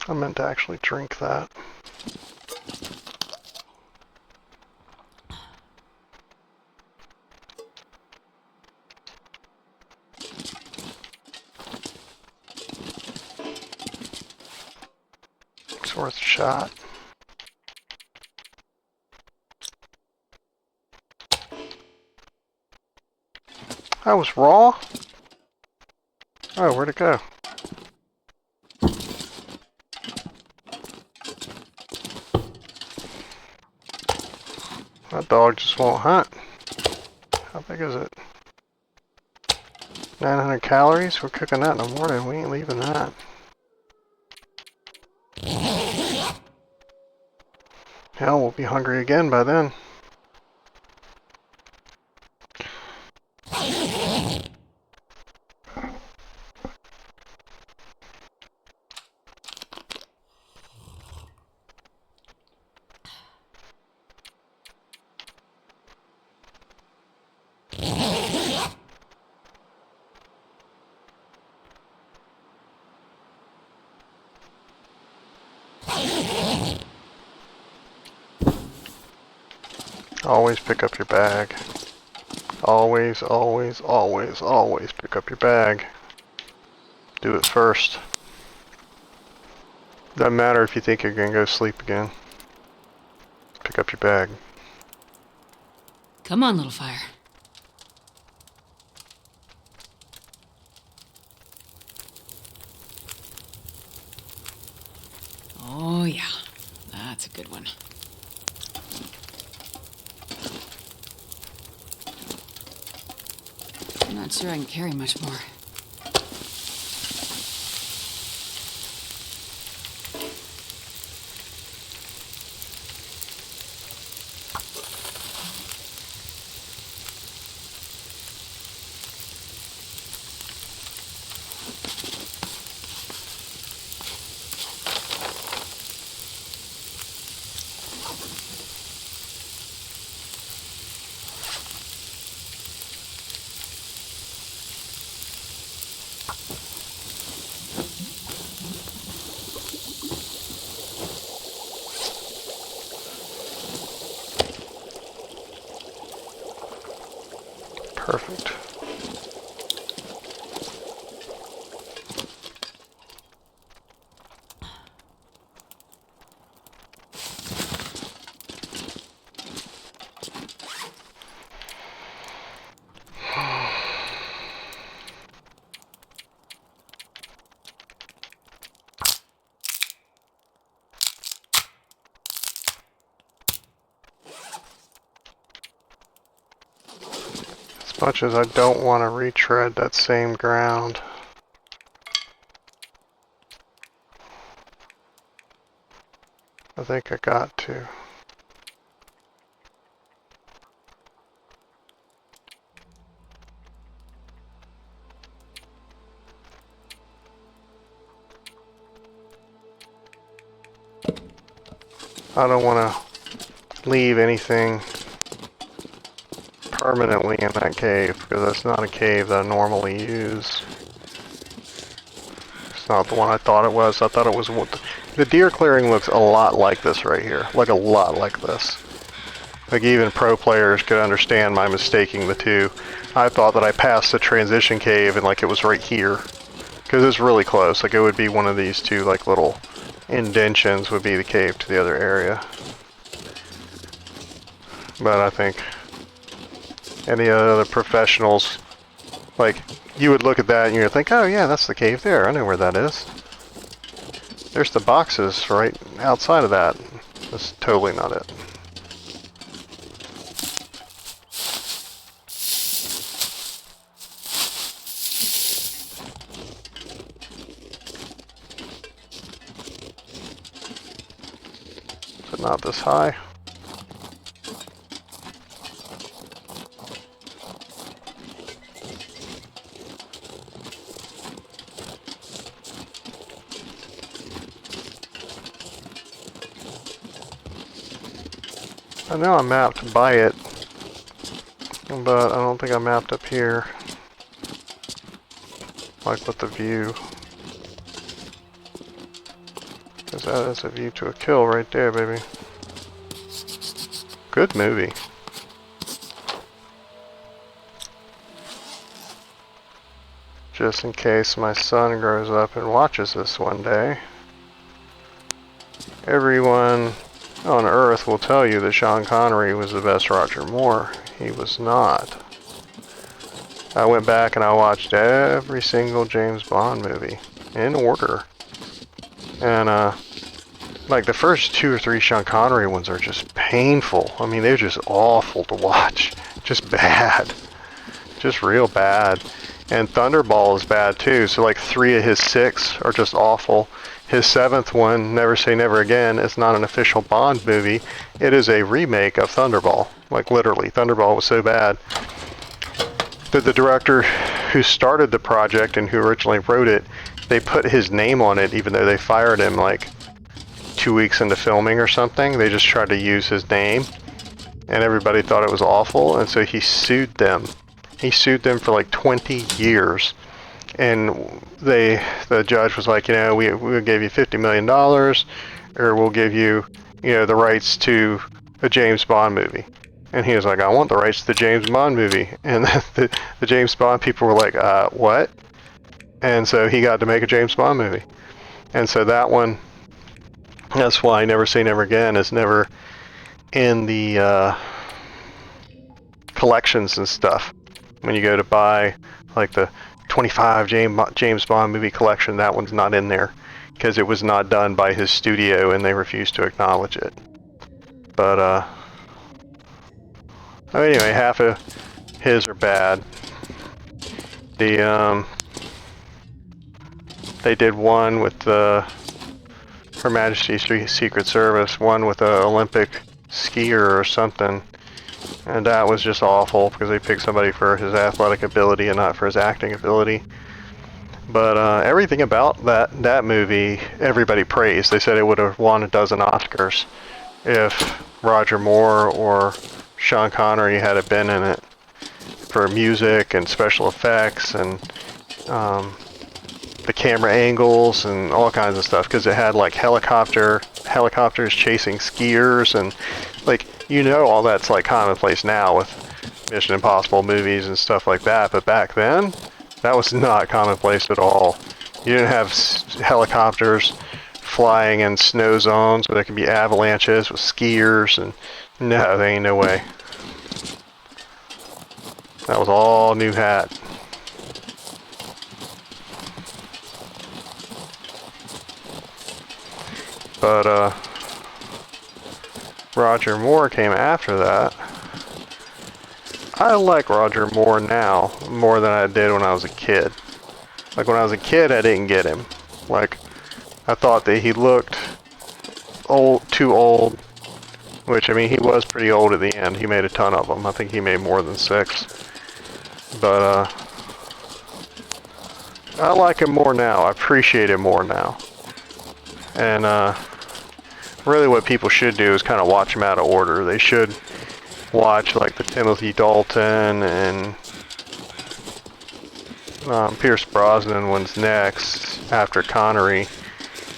I meant to actually drink that. It's worth a shot. That was raw? Oh, where'd it go? That dog just won't hunt. How big is it? 900 calories? We're cooking that in the morning. We ain't leaving that. Hell, we'll be hungry again by then. Always pick up your bag. Always, always, always, always pick up your bag. Do it first. Doesn't matter if you think you're gonna go sleep again. Pick up your bag. Come on, little fire. Oh yeah, that's a good one. I'm not sure I can carry much more. Perfect. As much as I don't want to retread that same ground. I think I got to. I don't want to leave anything permanently in that cave, because that's not a cave that I normally use. It's not the one I thought it was. I thought it was what the deer clearing looks a lot like this right here. Like a lot like this. Like even pro players could understand my mistaking the two. I thought that I passed the transition cave and like it was right here. Because it's really close. Like it would be one of these two like little indentions would be the cave to the other area. But I think any other professionals, like, you would look at that and you'd think, oh yeah, that's the cave there. I know where that is. There's the boxes right outside of that. That's totally not it. But not this high. I know I mapped by it, but I don't think I mapped up here. Like with the view. 'Cause that is a view to a kill right there, baby. Good movie. Just in case my son grows up and watches this one day. Everyone on Earth will tell you that Sean Connery was the best Roger Moore. He was not. I went back and I watched every single James Bond movie in order. And like the first 2 or 3 Sean Connery ones are just painful. I mean, they're just awful to watch. Just bad. Just real bad. And Thunderball is bad too. So like 3 of his 6 are just awful. His 7th one, Never Say Never Again, is not an official Bond movie. It is a remake of Thunderball. Like literally, Thunderball was so bad that the director who started the project and who originally wrote it, they put his name on it even though they fired him like 2 weeks into filming or something. They just tried to use his name and everybody thought it was awful, and so he sued them. He sued them for like 20 years. And the judge was like, you know, we'll give you $50 million, or we'll give you, you know, the rights to a James Bond movie. And he was like, I want the rights to the James Bond movie. And the James Bond people were like, what? And so he got to make a James Bond movie. And so that one, that's why Never Say Never Again is never in the collections and stuff. When you go to buy like the 25 James Bond movie collection, that one's not in there because it was not done by his studio and they refused to acknowledge it. But anyway, half of his are bad. They did one with Her Majesty's Secret Service, one with an Olympic skier or something. And that was just awful because they picked somebody for his athletic ability and not for his acting ability. But everything about that movie, everybody praised. They said it would have won a dozen Oscars if Roger Moore or Sean Connery had been in it, for music and special effects and the camera angles and all kinds of stuff, because it had like helicopters chasing skiers, and like, you know, all that's like commonplace now with Mission Impossible movies and stuff like that, but back then that was not commonplace at all. You didn't have helicopters flying in snow zones where there could be avalanches with skiers, and no, there ain't no way. That was all new hat. But Roger Moore came after that. I like Roger Moore now more than I did when I was a kid. Like when I was a kid, I didn't get him. Like, I thought that he looked too old, which, I mean, he was pretty old at the end. He made a ton of them. I think he made more than 6. But I like him more now. I appreciate him more now. And really what people should do is kind of watch them out of order. They should watch like the Timothy Dalton and Pierce Brosnan one's next after Connery,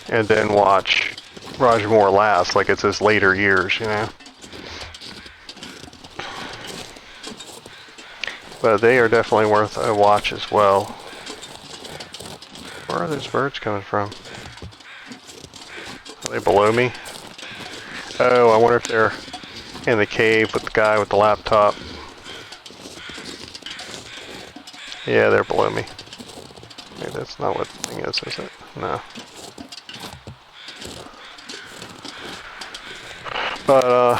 and then watch Roger Moore last, like it's his later years, you know. But they are definitely worth a watch as well. Where are those birds coming from? Are they below me? Oh, I wonder if they're in the cave with the guy with the laptop. Yeah, they're below me. Maybe that's not what the thing is it? No. But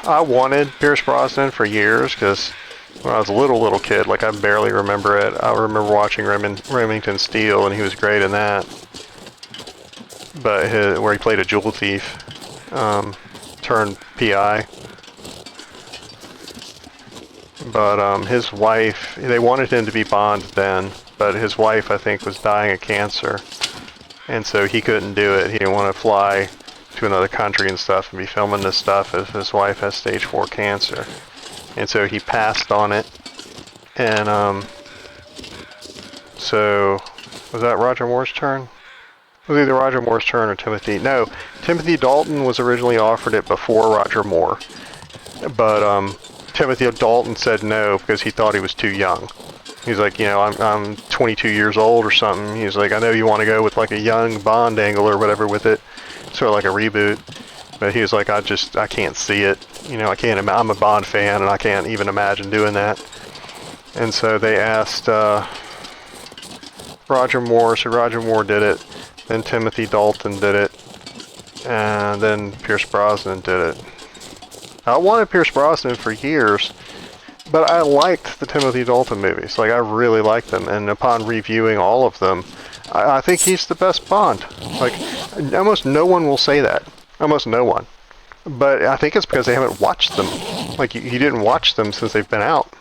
I wanted Pierce Brosnan for years, because when I was a little kid, like I barely remember it. I remember watching Remington Steele, and he was great in that. But where he played a jewel thief, turned PI. But his wife, they wanted him to be Bond then, but his wife, I think, was dying of cancer, and so he couldn't do it. He didn't want to fly to another country and stuff and be filming this stuff if his wife has stage 4 cancer. And so he passed on it. And so was that Roger Moore's turn? was either Roger Moore's turn or Timothy. No, Timothy Dalton was originally offered it before Roger Moore, but Timothy Dalton said no because he thought he was too young. He's like, you know, I'm 22 years old or something. He's like, I know you want to go with like a young Bond angle or whatever with it, sort of like a reboot. But he was like, I can't see it. You know, I'm a Bond fan and I can't even imagine doing that. And so they asked Roger Moore, so Roger Moore did it. Then Timothy Dalton did it. And then Pierce Brosnan did it. I wanted Pierce Brosnan for years. But I liked the Timothy Dalton movies. Like, I really liked them. And upon reviewing all of them, I think he's the best Bond. Like, almost no one will say that. Almost no one. But I think it's because they haven't watched them. Like, you didn't watch them since they've been out.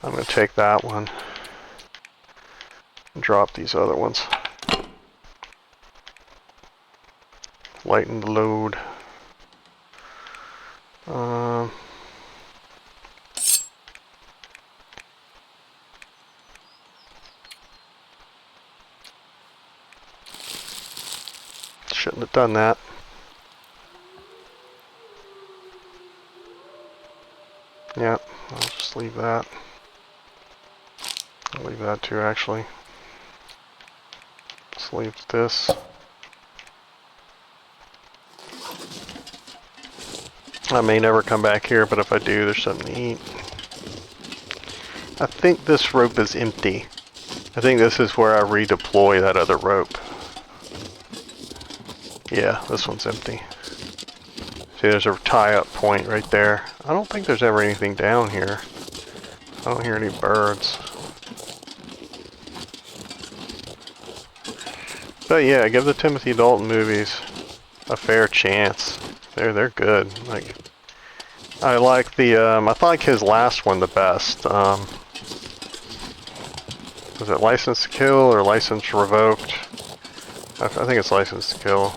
I'm going to take that one. And drop these other ones. Lighten the load. Shouldn't have done that. Yeah, I'll just leave that. I'll leave that too, actually. Just leave this. I may never come back here, but if I do, there's something to eat. I think this rope is empty. I think this is where I redeploy that other rope. Yeah, this one's empty. See, there's a tie-up point right there. I don't think there's ever anything down here. I don't hear any birds. But yeah, give the Timothy Dalton movies a fair chance. They're good. Like, I like the I like his last one the best. Was it License to Kill or License Revoked? I think it's License to Kill.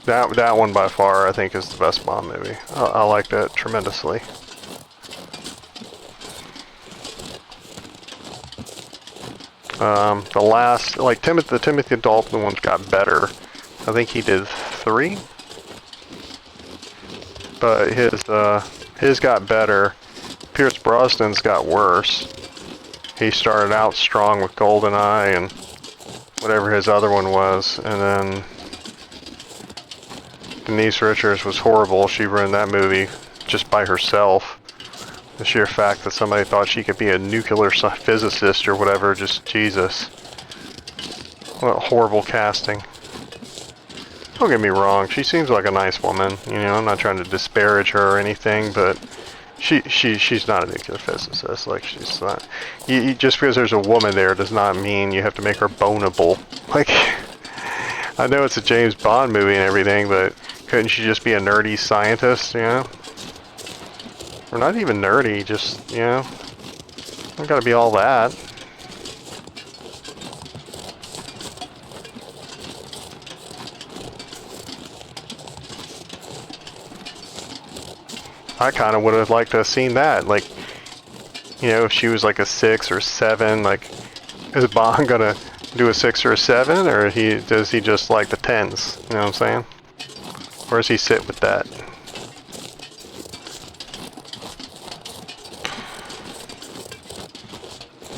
That one by far I think is the best Bond movie. I like that tremendously. The last, like the Timothy Dalton ones got better. I think he did 3. But his got better. Pierce Brosnan's got worse. He started out strong with GoldenEye and whatever his other one was, and then Denise Richards was horrible. She ruined that movie just by herself. The sheer fact that somebody thought she could be a nuclear physicist or whatever, just Jesus. What horrible casting. Don't get me wrong, she seems like a nice woman. You know, I'm not trying to disparage her or anything, but she's not a nuclear physicist. Like, she's not. Just because there's a woman there does not mean you have to make her boneable. Like, I know it's a James Bond movie and everything, but couldn't she just be a nerdy scientist, you know? Or not even nerdy, just, you know, don't gotta be all that. I kind of would have liked to have seen that. Like, you know, if she was like a 6 or 7, like, is Bond gonna do a 6 or a 7, or does he just like the 10s? You know what I'm saying? Where does he sit with that?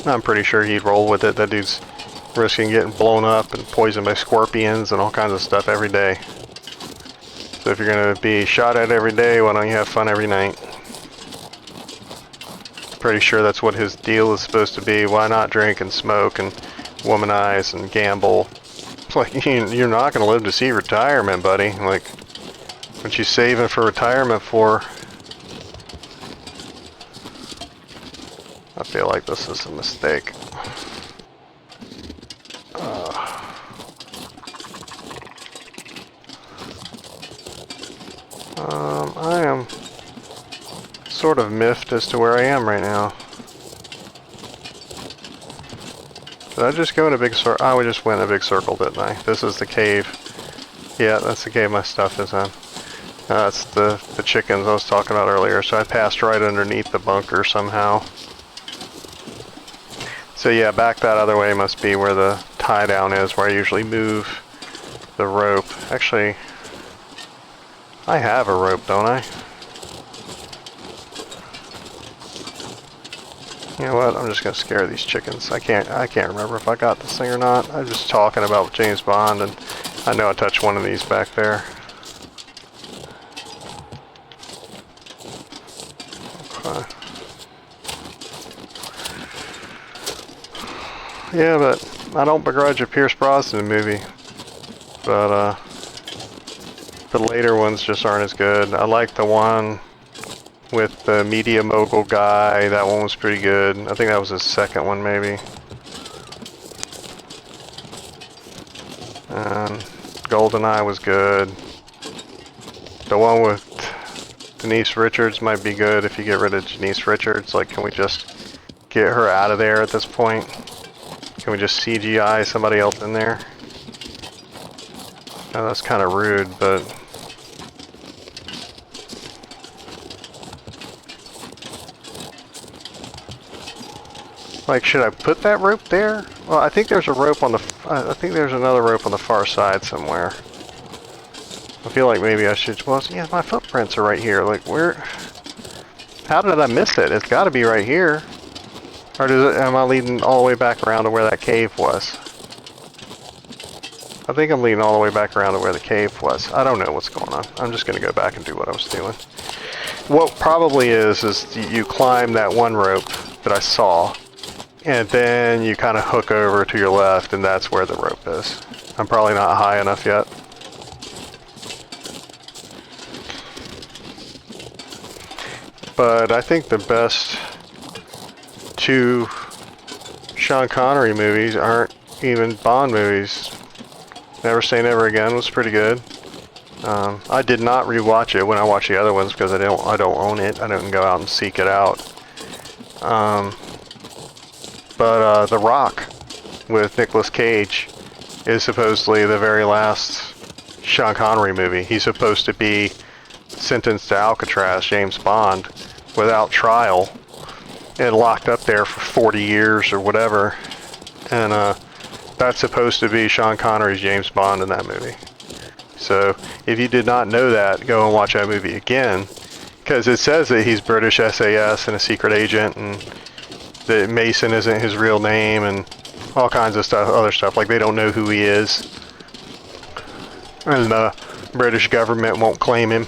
I'm pretty sure he'd roll with it. That dude's risking getting blown up and poisoned by scorpions and all kinds of stuff every day. So if you're gonna be shot at every day, why don't you have fun every night? Pretty sure that's what his deal is supposed to be. Why not drink and smoke and womanize and gamble? It's like, you're not gonna live to see retirement, buddy. Like, what you saving for retirement for? I feel like this is a mistake. I am sort of miffed as to where I am right now. Did I just go in a big circle? Oh, we just went in a big circle, didn't I? This is the cave. Yeah, that's the cave my stuff is in. That's the chickens I was talking about earlier. So I passed right underneath the bunker somehow. So yeah, back that other way must be where the tie down is, where I usually move the rope. Actually, I have a rope, don't I? You know what? I'm just gonna scare these chickens. I can't remember if I got this thing or not. I'm just talking about James Bond, and I know I touched one of these back there. Okay. Yeah, but I don't begrudge a Pierce Brosnan movie. But the later ones just aren't as good. I like the one with the media mogul guy. That one was pretty good. I think that was his second one, maybe. And GoldenEye was good. The one with Denise Richards might be good if you get rid of Denise Richards. Like, can we just get her out of there at this point? Can we just CGI somebody else in there? Oh, that's kind of rude, but... Like, should I put that rope there? Well, I think there's a rope on the... I think there's another rope on the far side somewhere. I feel like maybe I should... Well, yeah, my footprints are right here. Like, where... How did I miss it? It's got to be right here. Or am I leading all the way back around to where that cave was? I think I'm leading all the way back around to where the cave was. I don't know what's going on. I'm just going to go back and do what I was doing. What probably is you climb that one rope that I saw, and then you kind of hook over to your left, and that's where the rope is. I'm probably not high enough yet. But I think the best two Sean Connery movies aren't even Bond movies. Never Say Never Again was pretty good. I did not rewatch it when I watched the other ones because I don't own it. I didn't go out and seek it out. But The Rock with Nicolas Cage is supposedly the very last Sean Connery movie. He's supposed to be sentenced to Alcatraz, James Bond, without trial and locked up there for 40 years or whatever. And that's supposed to be Sean Connery's James Bond in that movie. So if you did not know that, go and watch that movie again, because it says that he's British SAS and a secret agent, and that Mason isn't his real name, and all kinds of stuff, other stuff. Like, they don't know who he is, and the British government won't claim him.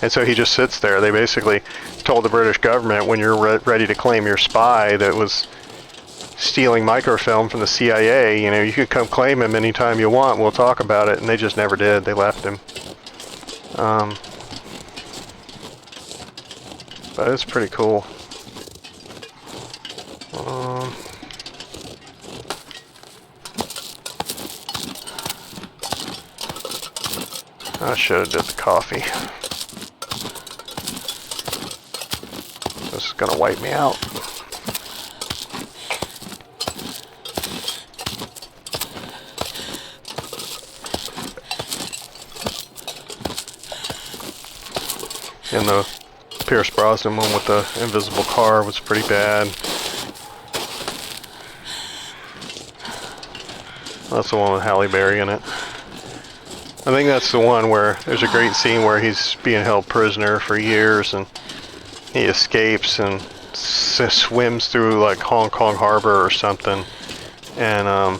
And so he just sits there. They basically told the British government, when you're ready to claim your spy that was stealing microfilm from the CIA, you know, you could come claim him anytime you want. We'll talk about it. And they just never did. They left him. But it's pretty cool. I should have did the coffee. This is gonna wipe me out. And the Pierce Brosnan one with the invisible car was pretty bad. That's the one with Halle Berry in it. I think that's the one where there's a great scene where he's being held prisoner for years and he escapes and swims through like Hong Kong Harbor or something and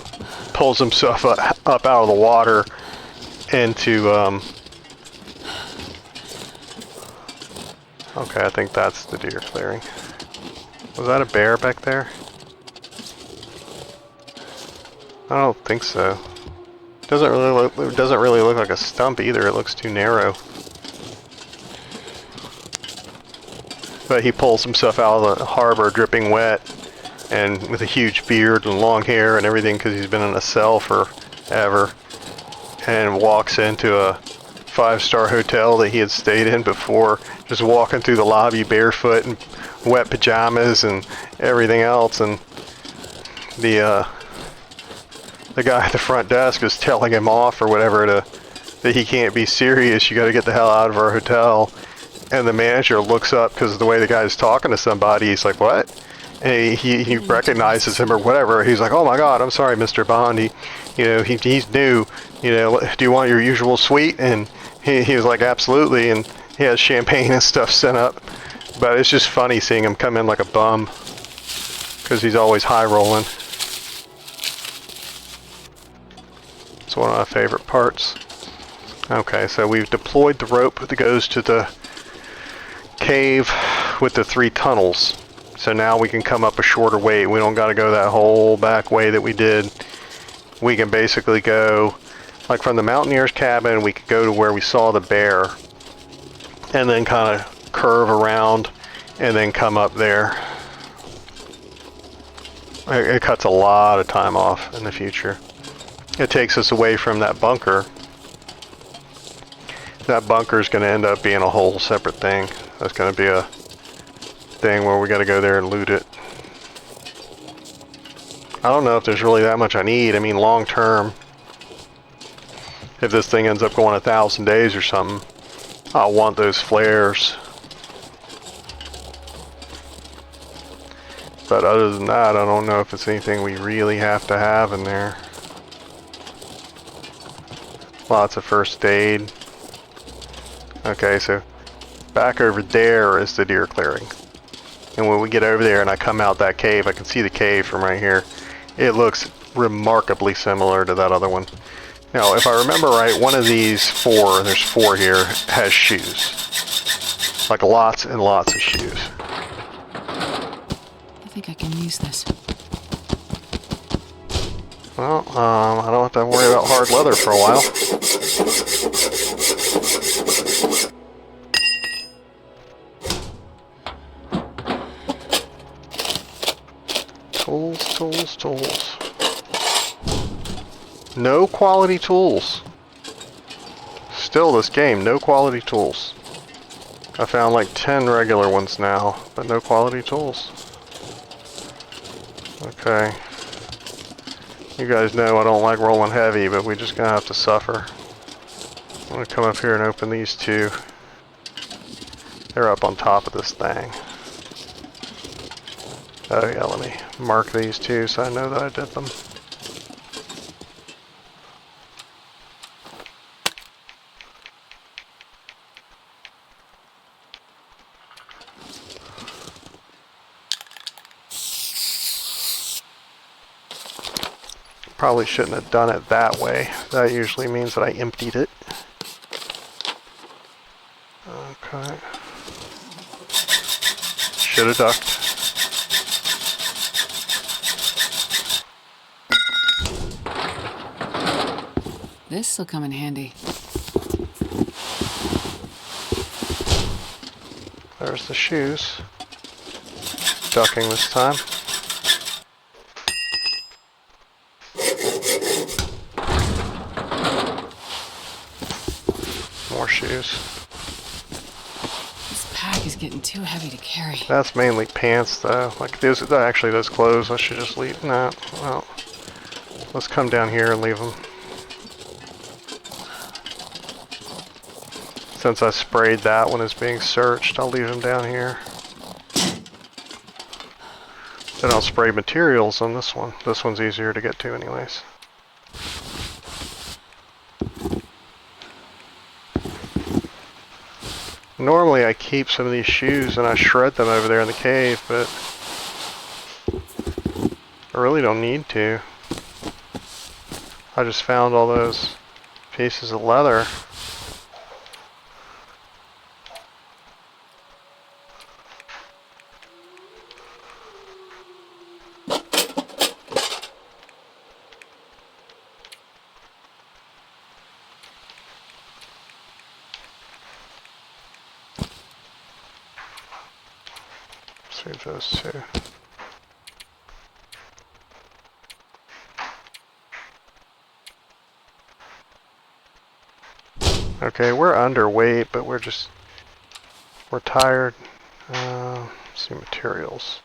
pulls himself up out of the water into okay, I think that's the deer clearing. Was that a bear back there? I don't think so. It doesn't really look like a stump either. It looks too narrow. But he pulls himself out of the harbor dripping wet and with a huge beard and long hair and everything because he's been in a cell forever, and walks into a 5-star hotel that he had stayed in before, just walking through the lobby barefoot and wet pajamas and everything else, and the guy at the front desk is telling him off or whatever that he can't be serious, you gotta get the hell out of our hotel. And the manager looks up because of the way the guy's talking to somebody. He's like, what? And he recognizes him or whatever. He's like, "Oh my God, I'm sorry, Mr. Bond. He's new. Do you want your usual suite?" And he was like, "Absolutely." And he has champagne and stuff sent up. But it's just funny seeing him come in like a bum because he's always high rolling. It's one of my favorite parts. Okay, so we've deployed the rope that goes to the cave with the 3 tunnels. So now we can come up a shorter way. We don't got to go that whole back way that we did. We can basically go, like from the mountaineer's cabin, we could go to where we saw the bear, and then kind of curve around, and then come up there. It cuts a lot of time off in the future. It takes us away from that bunker. That bunker is going to end up being a whole separate thing. That's going to be a thing where we got to go there and loot it. I don't know if there's really that much I need. I mean, long term, if this thing ends up going 1,000 days or something, I'll want those flares. But other than that, I don't know if it's anything we really have to have in there. Lots of first aid. Okay, so back over there is the deer clearing. And when we get over there and I come out that cave, I can see the cave from right here. It looks remarkably similar to that other one. Now, if I remember right, one of these 4, there's 4 here, has shoes. Like lots and lots of shoes. I think I can use this. Well, I don't have to worry about hard leather for a while. Tools. No quality tools. Still this game, no quality tools. I found like 10 regular ones now, but no quality tools. Okay. You guys know I don't like rolling heavy, but we're just gonna have to suffer. I'm gonna come up here and open these 2. They're up on top of this thing. Oh yeah, let me mark these 2 so I know that I did them. Probably shouldn't have done it that way. That usually means that I emptied it. Okay. Should have ducked. This'll come in handy. There's the shoes. Ducking this time. More shoes. This pack is getting too heavy to carry. That's mainly pants though. Like those, actually those clothes, I should just leave. No, well, let's come down here and leave them. Since I sprayed that one as being searched, I'll leave them down here. Then I'll spray materials on this one. This one's easier to get to anyways. Normally I keep some of these shoes and I shred them over there in the cave, but I really don't need to. I just found all those pieces of leather. Save those 2. Okay, we're underweight, but we're tired. Let's see, materials.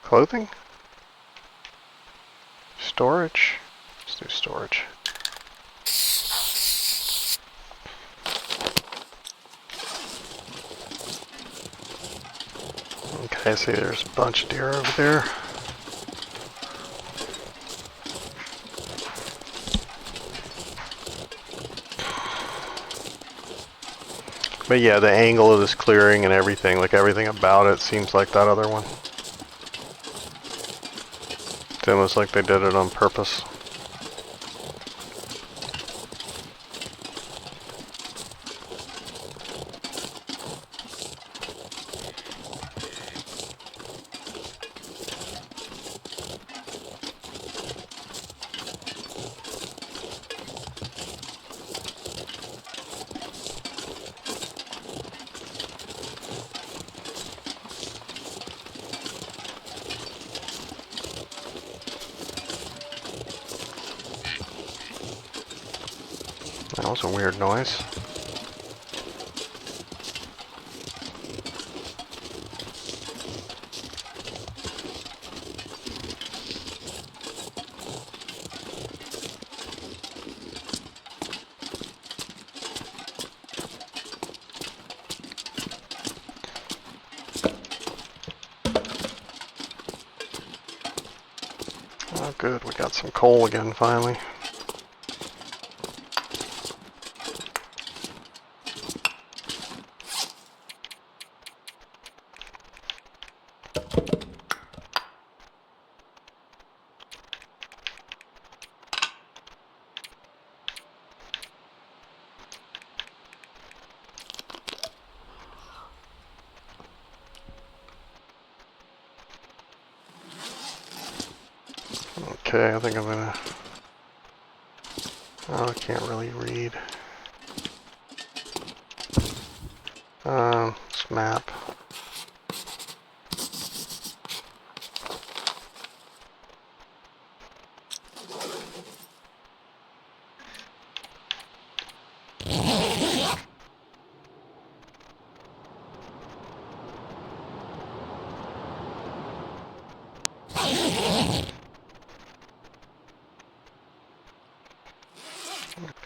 Clothing? Storage? Let's do storage. Okay. Okay, see, there's a bunch of deer over there. But yeah, the angle of this clearing and everything, like everything about it, seems like that other one. It's almost like they did it on purpose. That was a weird noise. Oh good, we got some coal again finally. Okay, I think I'm gonna... Oh, I can't really read. This map.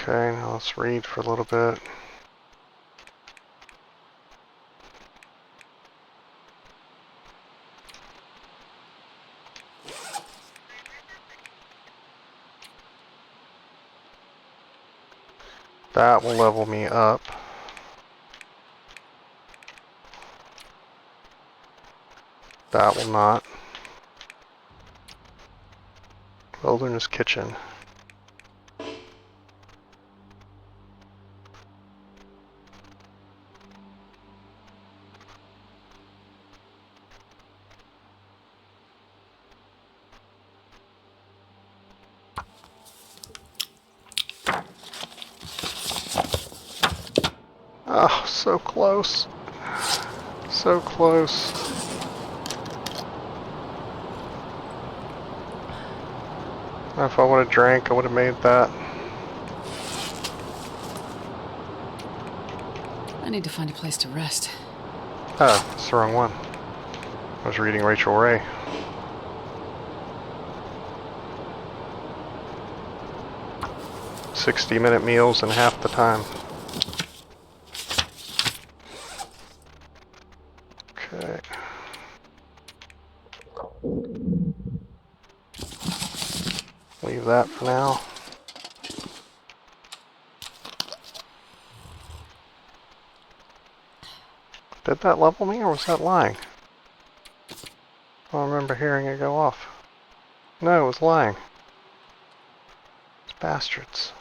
Okay, now let's read for a little bit. That will level me up. That will not. Wilderness Kitchen. Oh, so close. So close. If I would have drank, I would have made that. I need to find a place to rest. Oh, that's the wrong one. I was reading Rachel Ray. "60-minute meals in half the time." Okay. Leave that for now. Did that level me, or was that lying? I don't remember hearing it go off. No, it was lying. It's bastards.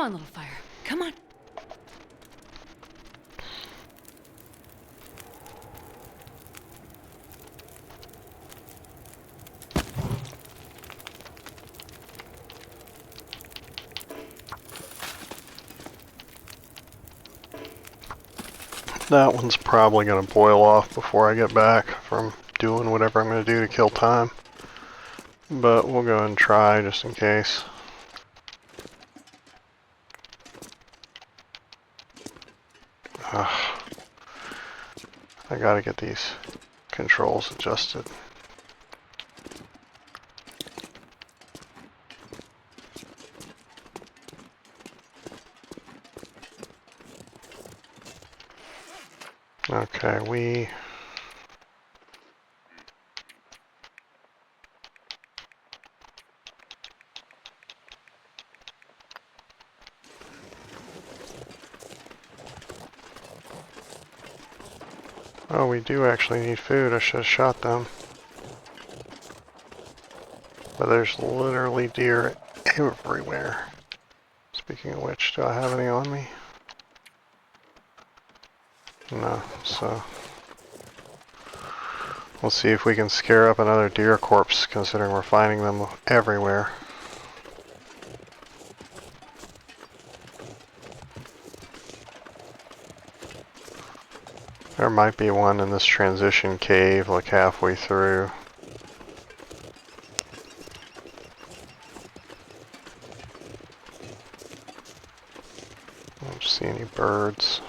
on, little fire. Come on. That one's probably going to boil off before I get back from doing whatever I'm going to do to kill time. But we'll go and try just in case. Ugh. I gotta get these controls adjusted. Okay, oh, we do actually need food. I should have shot them. But there's literally deer everywhere. Speaking of which, do I have any on me? No, so we'll see if we can scare up another deer corpse, considering we're finding them everywhere. There might be one in this transition cave, like halfway through. I don't see any birds.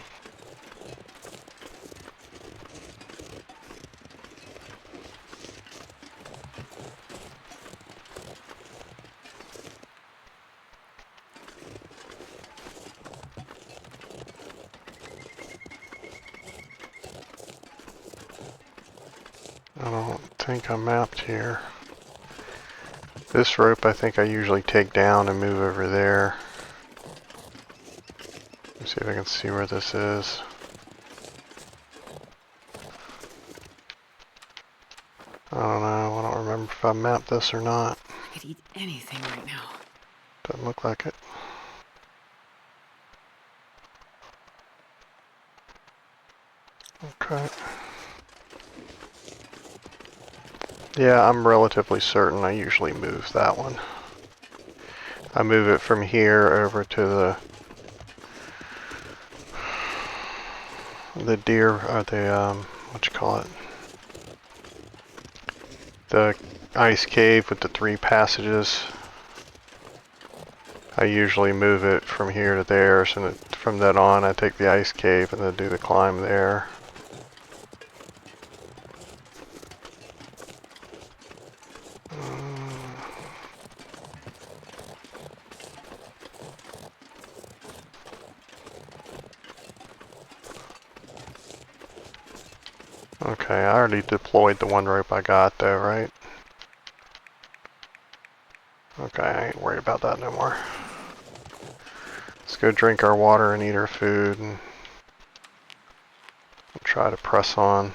I don't think I'm mapped here. This rope I think I usually take down and move over there. Let's see if I can see where this is. I don't know. I don't remember if I mapped this or not. I could eat anything right now. Doesn't look like it. Okay. Yeah, I'm relatively certain I usually move that one. I move it from here over to the deer, or the, what you call it? The ice cave with the 3 passages. I usually move it from here to there, so that from that on I take the ice cave and then do the climb there. Okay, I already deployed the one rope I got though, right? Okay, I ain't worried about that no more. Let's go drink our water and eat our food and try to press on.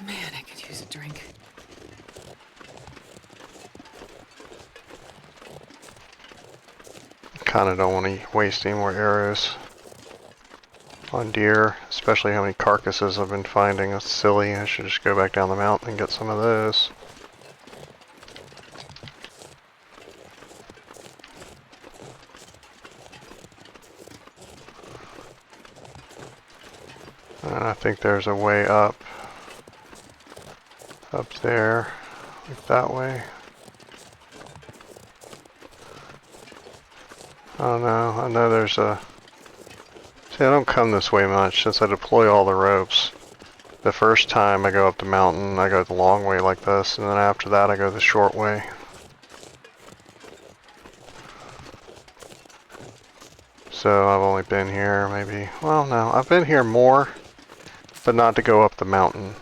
Man, I could use a drink. Kinda don't want to waste any more arrows on deer, especially how many carcasses I've been finding. That's silly. I should just go back down the mountain and get some of those. And I think there's a way up there, like that way. I don't know. I know there's a... See, I don't come this way much since I deploy all the ropes. The first time I go up the mountain, I go the long way like this, and then after that I go the short way. So I've only been here maybe... Well, no, I've been here more, but not to go up the mountain.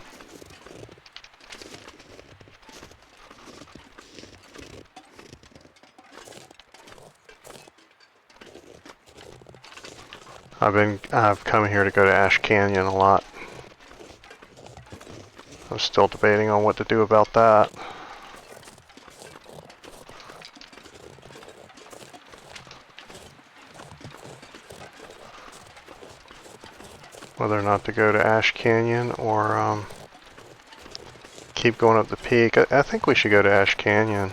I've come here to go to Ash Canyon a lot. I'm still debating on what to do about that. whether or not to go to Ash Canyon or keep going up the peak. I think we should go to Ash Canyon.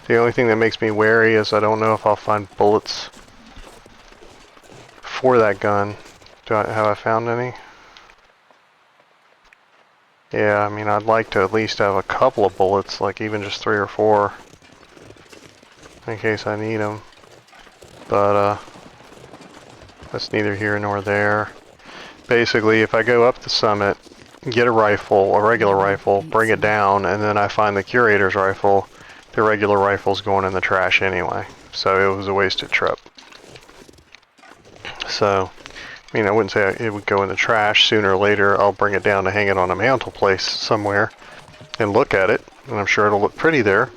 The only thing that makes me wary is I don't know if I'll find bullets for that gun. Have I found any? Yeah, I mean, I'd like to at least have a couple of bullets, like even just 3 or 4, in case I need them. But, that's neither here nor there. Basically, if I go up the summit, get a rifle, a regular rifle, bring it down, and then I find the curator's rifle, the regular rifle's going in the trash anyway. So it was a wasted trip. So, I mean, I wouldn't say it would go in the trash. Sooner or later, I'll bring it down to hang it on a mantle place somewhere and look at it, and I'm sure it'll look pretty there.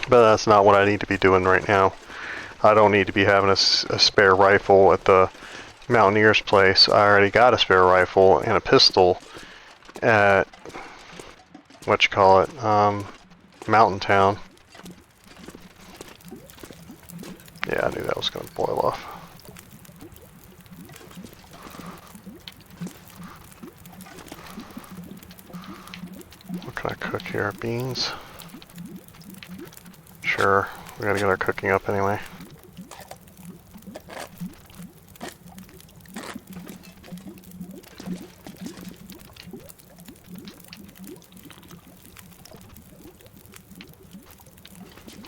But that's not what I need to be doing right now. I don't need to be having a spare rifle at the Mountaineer's place. I already got a spare rifle and a pistol at, Mountain Town. Yeah, I knew that was going to boil off. What can I cook here? Beans? Sure, we gotta get our cooking up anyway.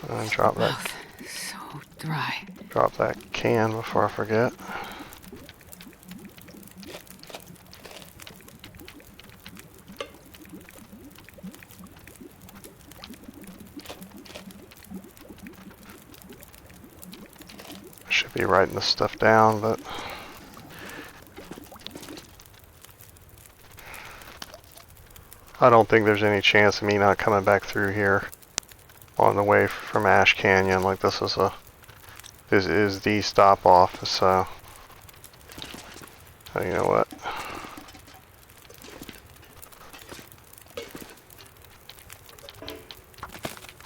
And drop that. Mouth so dry. Drop that can before I forget. I should be writing this stuff down, but I don't think there's any chance of me not coming back through here on the way from Ash Canyon. Like, this is the stop off, so you know what?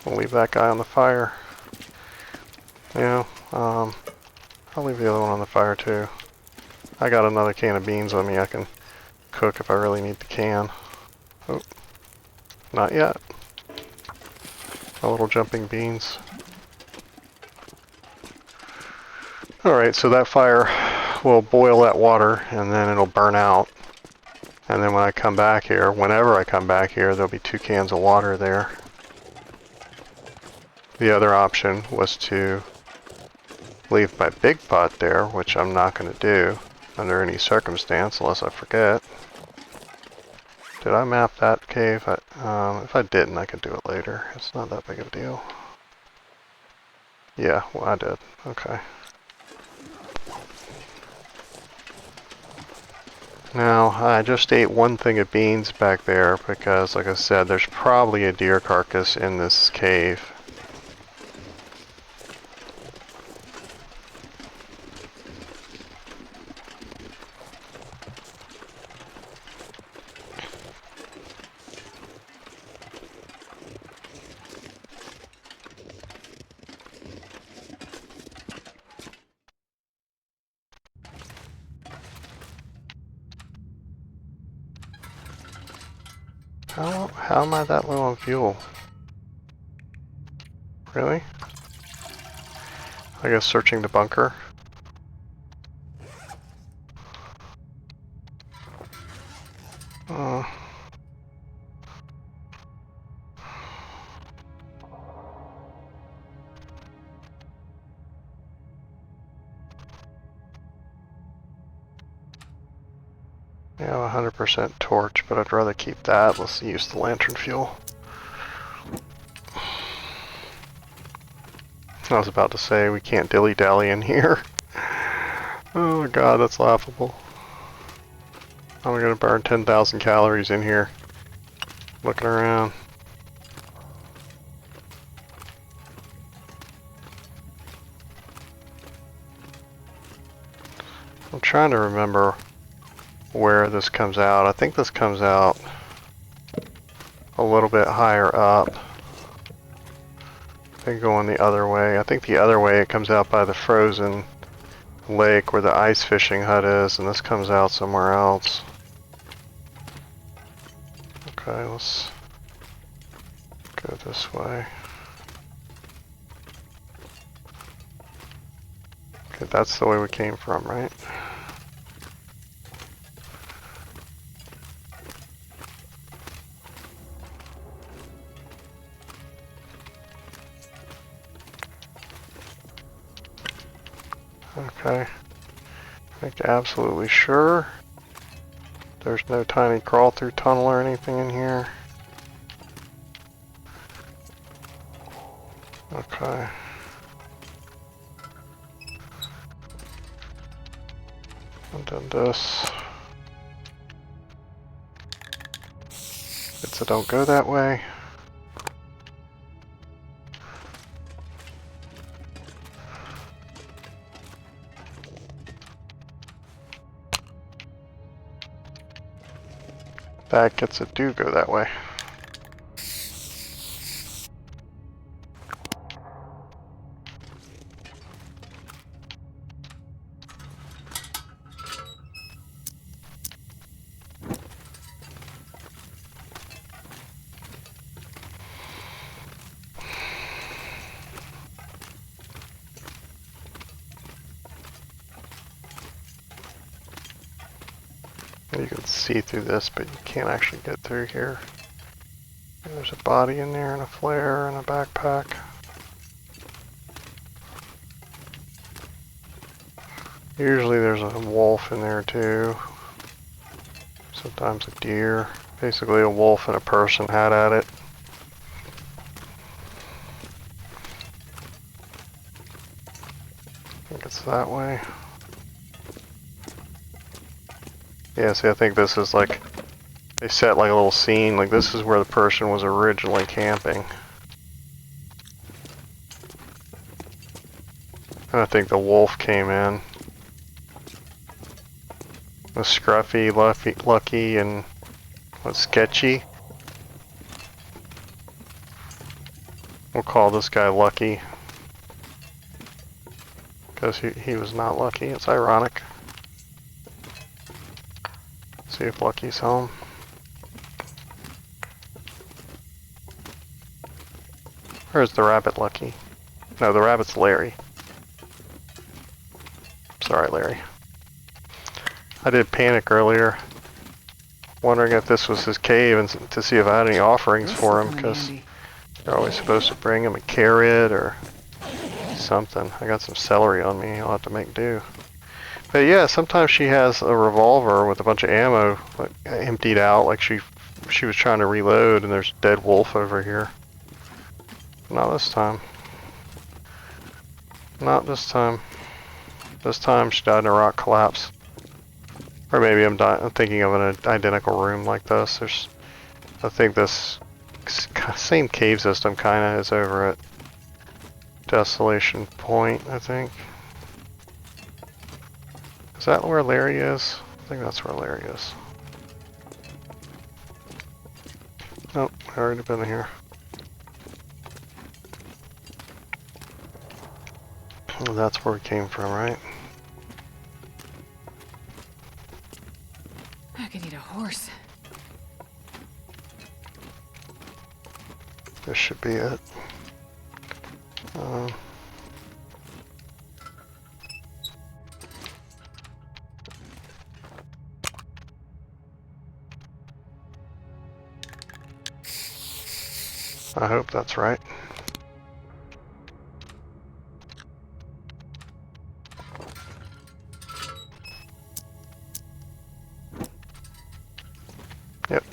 We'll leave that guy on the fire. Yeah, I'll leave the other one on the fire too. I got another can of beans on me I can cook if I really need the can. Oh, not yet. My little jumping beans. Alright, so that fire will boil that water and then it'll burn out. And then when I come back here, whenever I come back here, there'll be 2 cans of water there. The other option was to leave my big pot there, which I'm not going to do under any circumstance unless I forget. Did I map that cave? If I didn't, I could do it later. It's not that big of a deal. Yeah, well, I did. Okay. Now, I just ate 1 thing of beans back there because, like I said, there's probably a deer carcass in this cave. How am I that low on fuel? Really? I guess searching the bunker. Yeah, 100% torch, but I'd rather keep that. Let's use the lantern fuel. I was about to say we can't dilly-dally in here. Oh my god, that's laughable. I'm gonna burn 10,000 calories in here. Looking around. I'm trying to remember where this comes out. I think this comes out a little bit higher up. I think going the other way. I think the other way it comes out by the frozen lake where the ice fishing hut is, and this comes out somewhere else. Okay, let's go this way. Okay, that's the way we came from, right? Okay. Make absolutely sure there's no tiny crawl through tunnel or anything in here. Okay. I've done this. So don't go that way. That gets it do go that way. You can see through this, but you can't actually get through here. There's a body in there and a flare and a backpack. Usually there's a wolf in there too. Sometimes a deer. Basically a wolf and a person had at it. I think it's that way. Yeah, see, I think this is like, they set like a little scene, like this is where the person was originally camping. And I think the wolf came in. With Scruffy, Lucky, and what, Sketchy? We'll call this guy Lucky. Because he was not lucky, it's ironic. See if Lucky's home. Where's the rabbit, Lucky? No, the rabbit's Larry. Sorry, Larry. I did panic earlier, wondering if this was his cave and to see if I had any offerings for him, because you're always supposed to bring him a carrot or something. I got some celery on me, I'll have to make do. But yeah, sometimes she has a revolver with a bunch of ammo like, emptied out, like she was trying to reload, and there's a dead wolf over here. Not this time. Not this time. This time she died in a rock collapse. Or maybe I'm thinking of an identical room like this. I think this same cave system kind of is over at Desolation Point, I think. Is that where Larry is? I think that's where Larry is. Nope, I've already been here. Well, that's where we came from, right? I could eat a horse. This should be it. I hope that's right. Yep.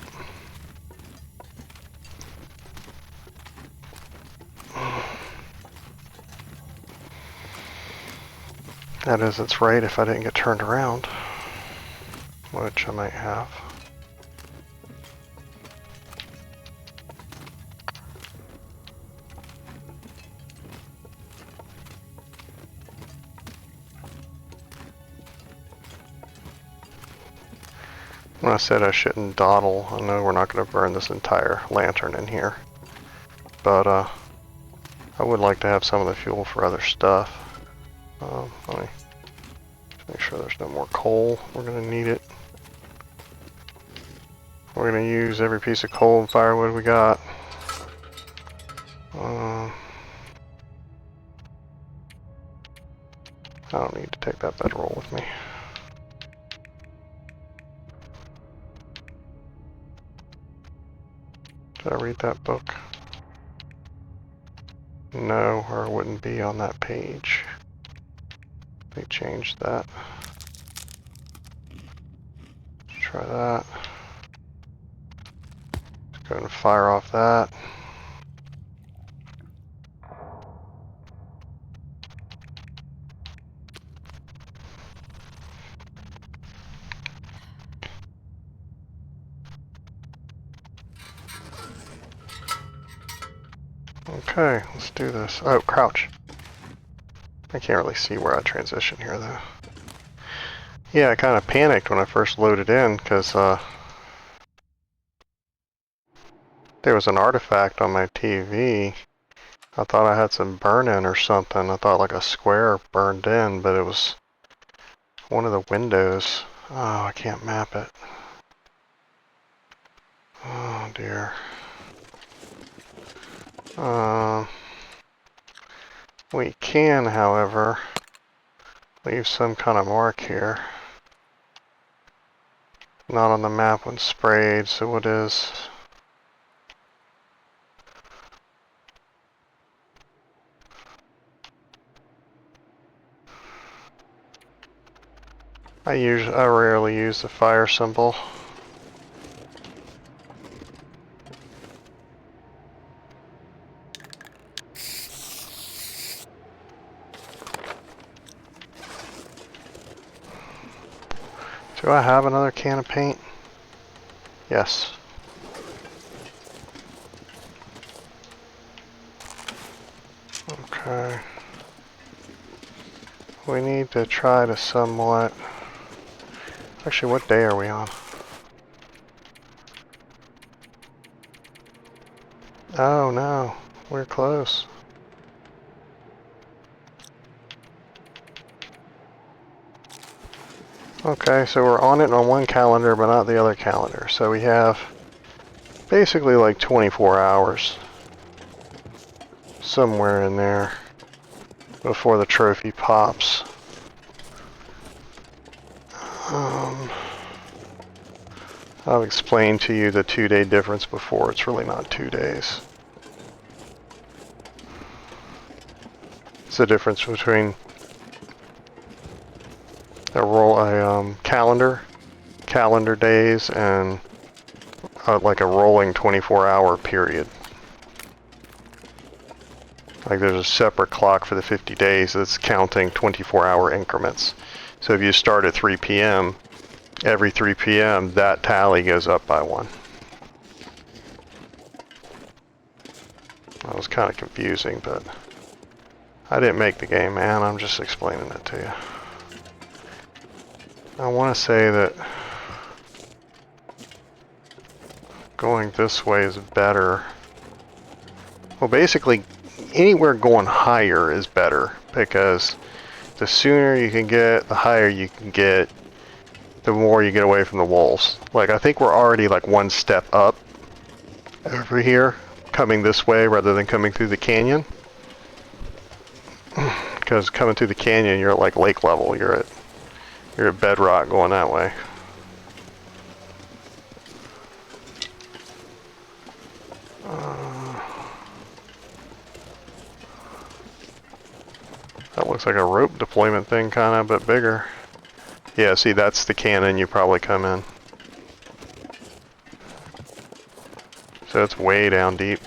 That is, it's right if I didn't get turned around, which I might have. When I said I shouldn't dawdle, I know we're not going to burn this entire lantern in here. But, I would like to have some of the fuel for other stuff. Let me Make sure there's no more coal. We're gonna need it. We're gonna use every piece of coal and firewood we got. I don't need to take that bedroll with me. Did I read that book? No, or it wouldn't be on that page. They changed that. Let's try that. Let's go and fire off that. Okay, let's do this. Oh, crouch. I can't really see where I transition here, though. Yeah, I kind of panicked when I first loaded in, because there was an artifact on my TV. I thought I had some burn-in or something. I thought like a square burned in, but it was one of the windows. Oh, I can't map it. Oh, dear. We can, however, leave some kind of mark here. Not on the map when sprayed, so it is. I rarely use the fire symbol. Do I have another can of paint? Yes. Okay. We need to try to somewhat... Actually, what day are we on? Oh no, we're close. Okay, so we're on it on one calendar, but not the other calendar. So we have basically like 24 hours. Somewhere in there. Before the trophy pops. I've explained to you the 2-day difference before. It's really not 2 days. It's the difference between calendar days, and like a rolling 24-hour period. Like there's a separate clock for the 50 days that's counting 24-hour increments. So if you start at 3 p.m., every 3 p.m. that tally goes up by 1. That was kind of confusing, but I didn't make the game, man. I'm just explaining it to you. I want to say that going this way is better. Well, basically, anywhere going higher is better, because the sooner you can get, the higher you can get, the more you get away from the wolves. Like, I think we're already like 1 step up over here, coming this way rather than coming through the canyon. Because coming through the canyon, you're at like lake level. You're at bedrock going that way. That looks like a rope deployment thing, kind of, but bigger. Yeah, see, that's the cannon you probably come in. So it's way down deep.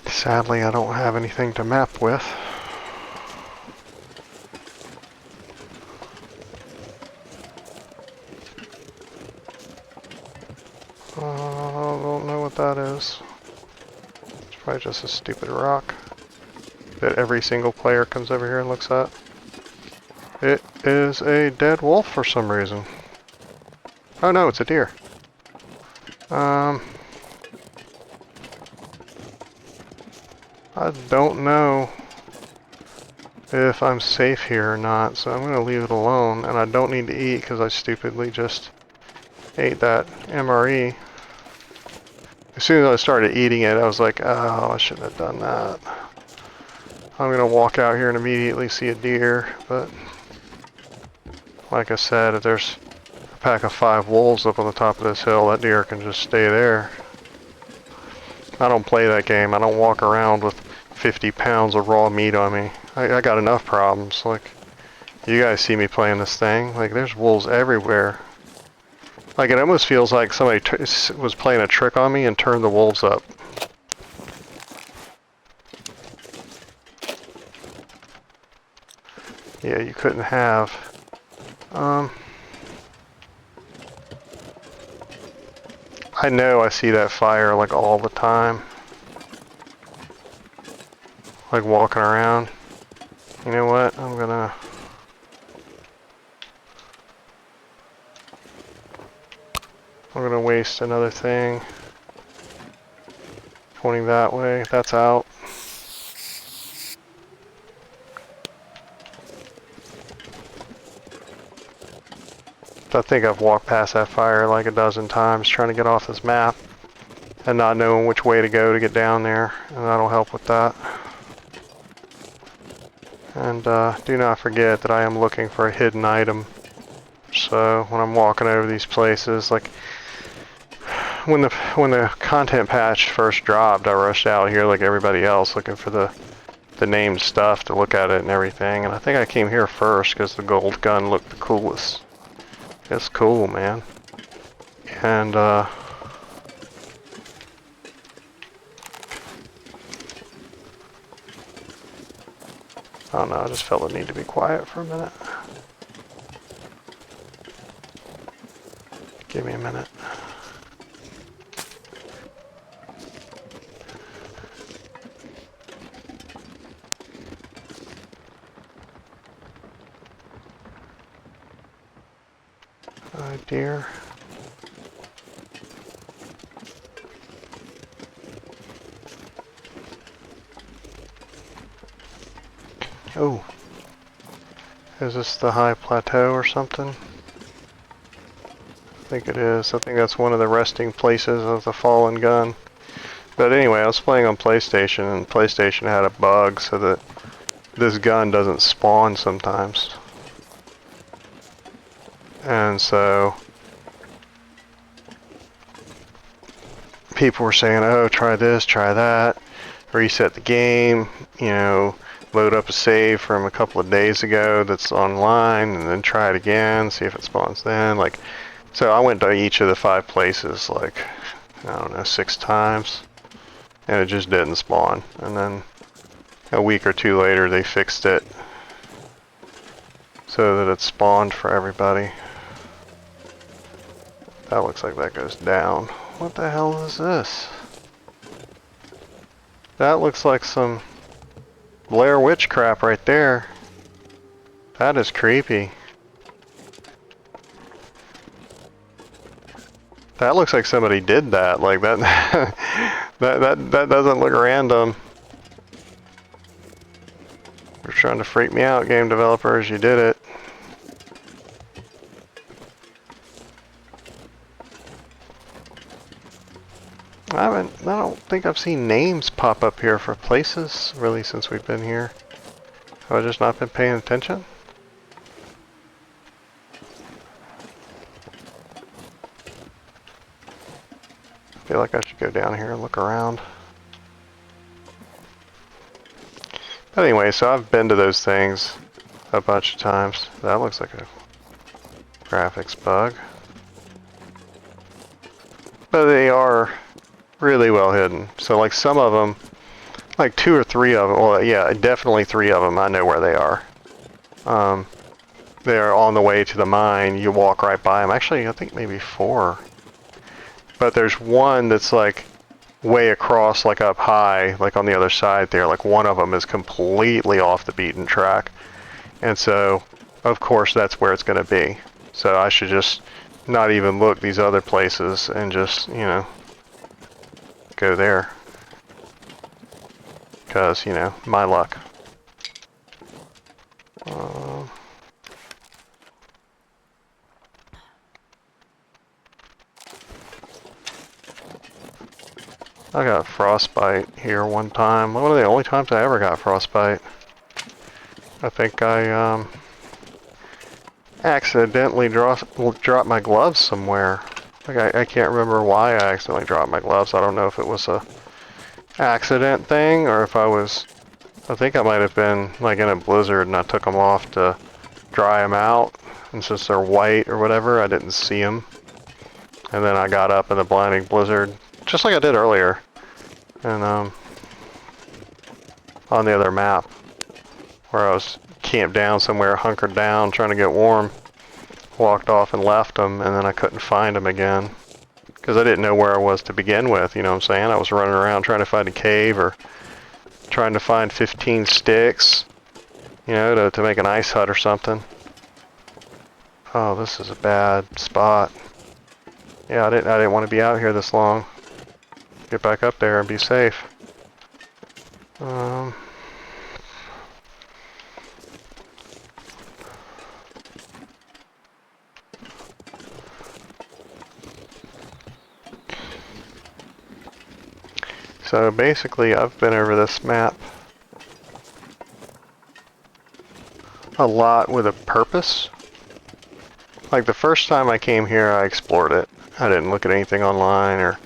Sadly, I don't have anything to map with. I don't know what that is. Probably just a stupid rock that every single player comes over here and looks at. It is a dead wolf for some reason. Oh no, it's a deer. I don't know if I'm safe here or not, so I'm going to leave it alone. And I don't need to eat because I stupidly just ate that MRE. As soon as I started eating it, I was like, oh, I shouldn't have done that. I'm going to walk out here and immediately see a deer, but like I said, if there's a pack of 5 wolves up on the top of this hill, that deer can just stay there. I don't play that game. I don't walk around with 50 pounds of raw meat on me. I got enough problems. Like, you guys see me playing this thing. Like, there's wolves everywhere. Like, it almost feels like somebody was playing a trick on me and turned the wolves up. Yeah, you couldn't have. I know I see that fire, like, all the time. Like, walking around. You know what? I'm gonna waste another thing. Pointing that way. That's out. I think I've walked past that fire like a dozen times trying to get off this map and not knowing which way to go to get down there, and that'll help with that. And do not forget that I am looking for a hidden item. So when I'm walking over these places, like when the content patch first dropped, I rushed out here like everybody else looking for the named stuff to look at it and everything. And I think I came here first because the gold gun looked the coolest. It's cool, man. And I don't know, I just felt the need to be quiet for a minute. Give me a minute. Oh dear. Oh. Is this the high plateau or something? I think it is. I think that's one of the resting places of the fallen gun. But anyway, I was playing on PlayStation, and PlayStation had a bug so that this gun doesn't spawn sometimes. And so people were saying, oh, try this, try that, reset the game, you know, load up a save from a couple of days ago that's online, and then try it again, see if it spawns then. Like, so I went to each of the 5 places, like, I don't know, 6 times, and it just didn't spawn. And then a week or 2 later, they fixed it so that it spawned for everybody. That looks like that goes down. What the hell is this? That looks like some Blair Witch crap right there. That is creepy. That looks like somebody did that. Like that that doesn't look random. You're trying to freak me out, game developers. You did it. I don't think I've seen names pop up here for places, really, since we've been here. Have I just not been paying attention? I feel like I should go down here and look around. But anyway, so I've been to those things a bunch of times. That looks like a graphics bug. But they are really well hidden. So like some of them, like 2 or 3 of them, well yeah, definitely 3 of them, I know where they are. They're on the way to the mine, you walk right by them. Actually, I think maybe 4. But there's one that's like way across, like up high, like on the other side there. Like one of them is completely off the beaten track. And so, of course, that's where it's going to be. So I should just not even look these other places and just, you know, go there. Because, you know, my luck. I got frostbite here one time. One of the only times I ever got frostbite. I think I accidentally dropped my gloves somewhere. Like I can't remember why I accidentally dropped my gloves. I don't know if it was a accident thing or if I think I might have been like in a blizzard and I took them off to dry them out. And since they're white or whatever, I didn't see them. And then I got up in the blinding blizzard, just like I did earlier. And on the other map, where I was camped down somewhere, hunkered down, trying to get warm. Walked off and left them, and then I couldn't find them again. Because I didn't know where I was to begin with, you know what I'm saying? I was running around trying to find a cave, or trying to find 15 sticks, you know, to make an ice hut or something. Oh, this is a bad spot. Yeah, I didn't want to be out here this long. Get back up there and be safe. So basically, I've been over this map a lot with a purpose. Like the first time I came here, I explored it. I didn't look at anything online or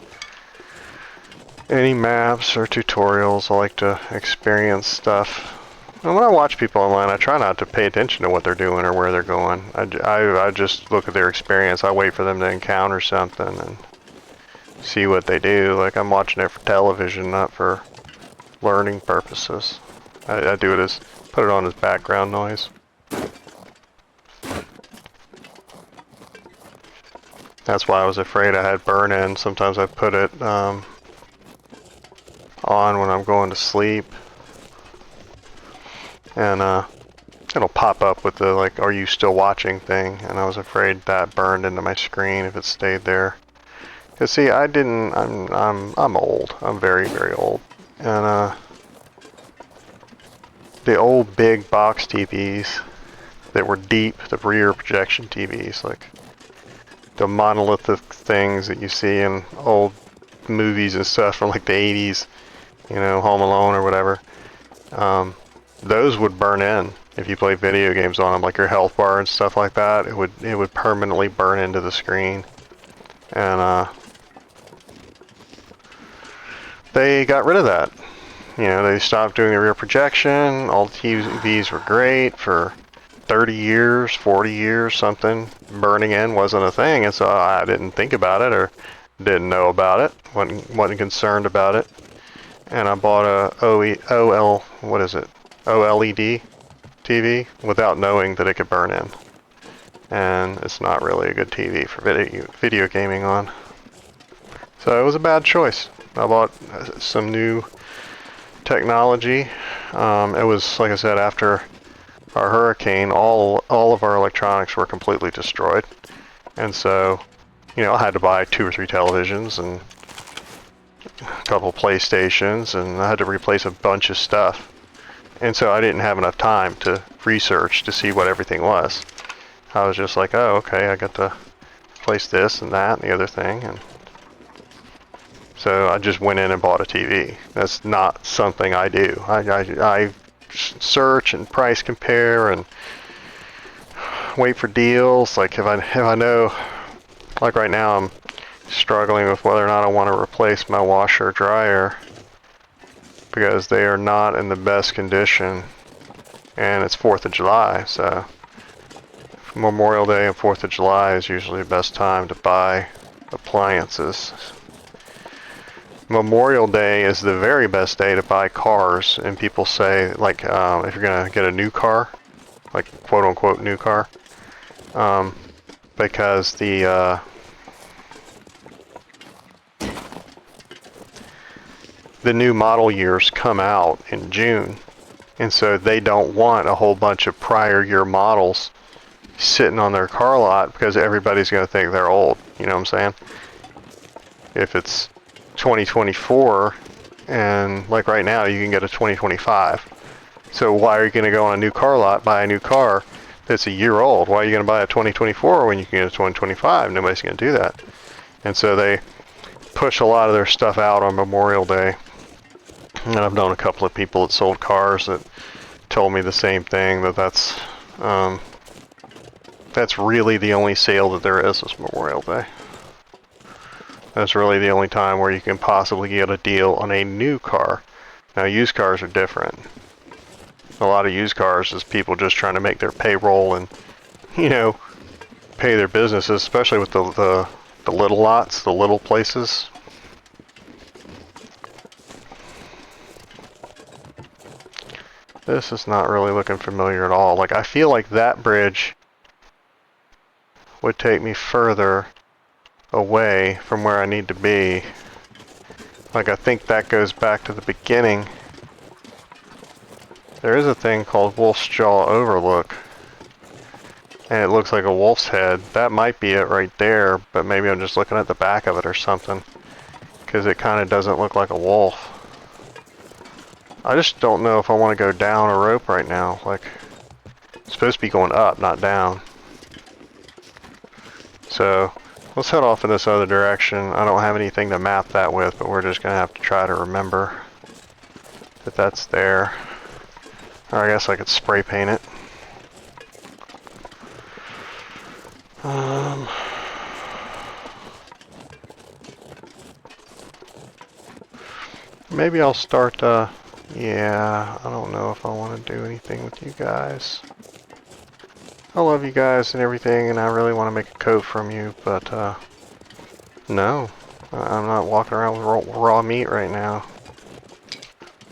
any maps or tutorials. I like to experience stuff. And when I watch people online, I try not to pay attention to what they're doing or where they're going. I just look at their experience. I wait for them to encounter something and see what they do. Like I'm watching it for television, not for learning purposes. I do it as, put it on as background noise. That's why I was afraid I had burn-in. Sometimes I put it on when I'm going to sleep. And it'll pop up with the like, are you still watching thing? And I was afraid that burned into my screen if it stayed there. Cause see, I'm old. I'm very, very old. And the old big box TVs that were deep, the rear projection TVs, like the monolithic things that you see in old movies and stuff from like the 80s, you know, Home Alone or whatever. Those would burn in if you play video games on them, like your health bar and stuff like that. It would permanently burn into the screen. And they got rid of that. You know, they stopped doing the rear projection. All the TVs were great for 30 years, 40 years, something. Burning in wasn't a thing, and so I didn't think about it or didn't know about it. Wasn't concerned about it. And I bought a OLED TV without knowing that it could burn in. And it's not really a good TV for video gaming on. So it was a bad choice. I bought some new technology. It was, like I said, after our hurricane, all of our electronics were completely destroyed. And so, you know, I had to buy 2 or 3 televisions and a couple PlayStations, and I had to replace a bunch of stuff. And so I didn't have enough time to research to see what everything was. I was just like, oh, okay, I got to replace this and that and the other thing. And so I just went in and bought a TV. That's not something I do. I search and price compare and wait for deals. Like if I know, like right now I'm struggling with whether or not I want to replace my washer dryer because they are not in the best condition, and it's 4th of July, so Memorial Day and 4th of July is usually the best time to buy appliances. Memorial Day is the very best day to buy cars, and people say, like, if you're gonna get a new car, like quote-unquote new car, because the new model years come out in June. And so they don't want a whole bunch of prior year models sitting on their car lot because everybody's going to think they're old. You know what I'm saying? If it's 2024, and like right now you can get a 2025. So why are you going to go on a new car lot, buy a new car that's a year old? Why are you going to buy a 2024 when you can get a 2025? Nobody's going to do that. And so they push a lot of their stuff out on Memorial Day. And I've known a couple of people that sold cars that told me the same thing, that that's really the only sale that there is Memorial Day. That's really the only time where you can possibly get a deal on a new car. Now, used cars are different. A lot of used cars is people just trying to make their payroll and, you know, pay their businesses, especially with the little lots, the little places. This is not really looking familiar at all. Like, I feel like that bridge would take me further away from where I need to be. Like, I think that goes back to the beginning. There is a thing called Wolf's Jaw Overlook, and it looks like a wolf's head. That might be it right there, but maybe I'm just looking at the back of it or something, because it kind of doesn't look like a wolf. I just don't know if I want to go down a rope right now. Like, it's supposed to be going up, not down. So, let's head off in this other direction. I don't have anything to map that with, but we're just going to have to try to remember that that's there. Or I guess I could spray paint it. Maybe I'll start, yeah, I don't know if I want to do anything with you guys. I love you guys and everything, and I really want to make a coat from you, but, no. I'm not walking around with raw meat right now.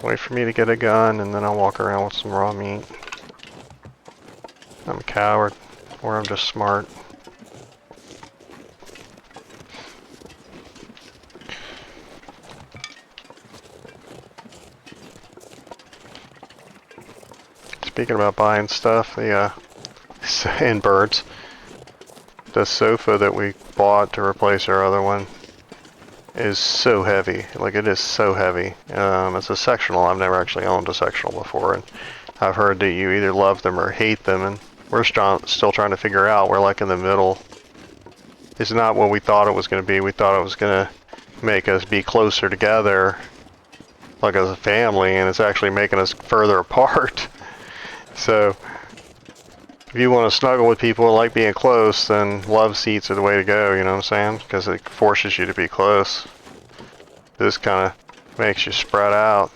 Wait for me to get a gun, and then I'll walk around with some raw meat. I'm a coward, or I'm just smart. Speaking about buying stuff, and birds, the sofa that we bought to replace our other one is so heavy. Like, it is so heavy. It's a sectional. I've never actually owned a sectional before, and I've heard that you either love them or hate them, and we're still trying to figure out. We're like in the middle. It's not what we thought it was going to be. We thought it was going to make us be closer together, like as a family, and it's actually making us further apart. So, if you want to snuggle with people and like being close, then love seats are the way to go, you know what I'm saying? Because it forces you to be close. This kind of makes you spread out.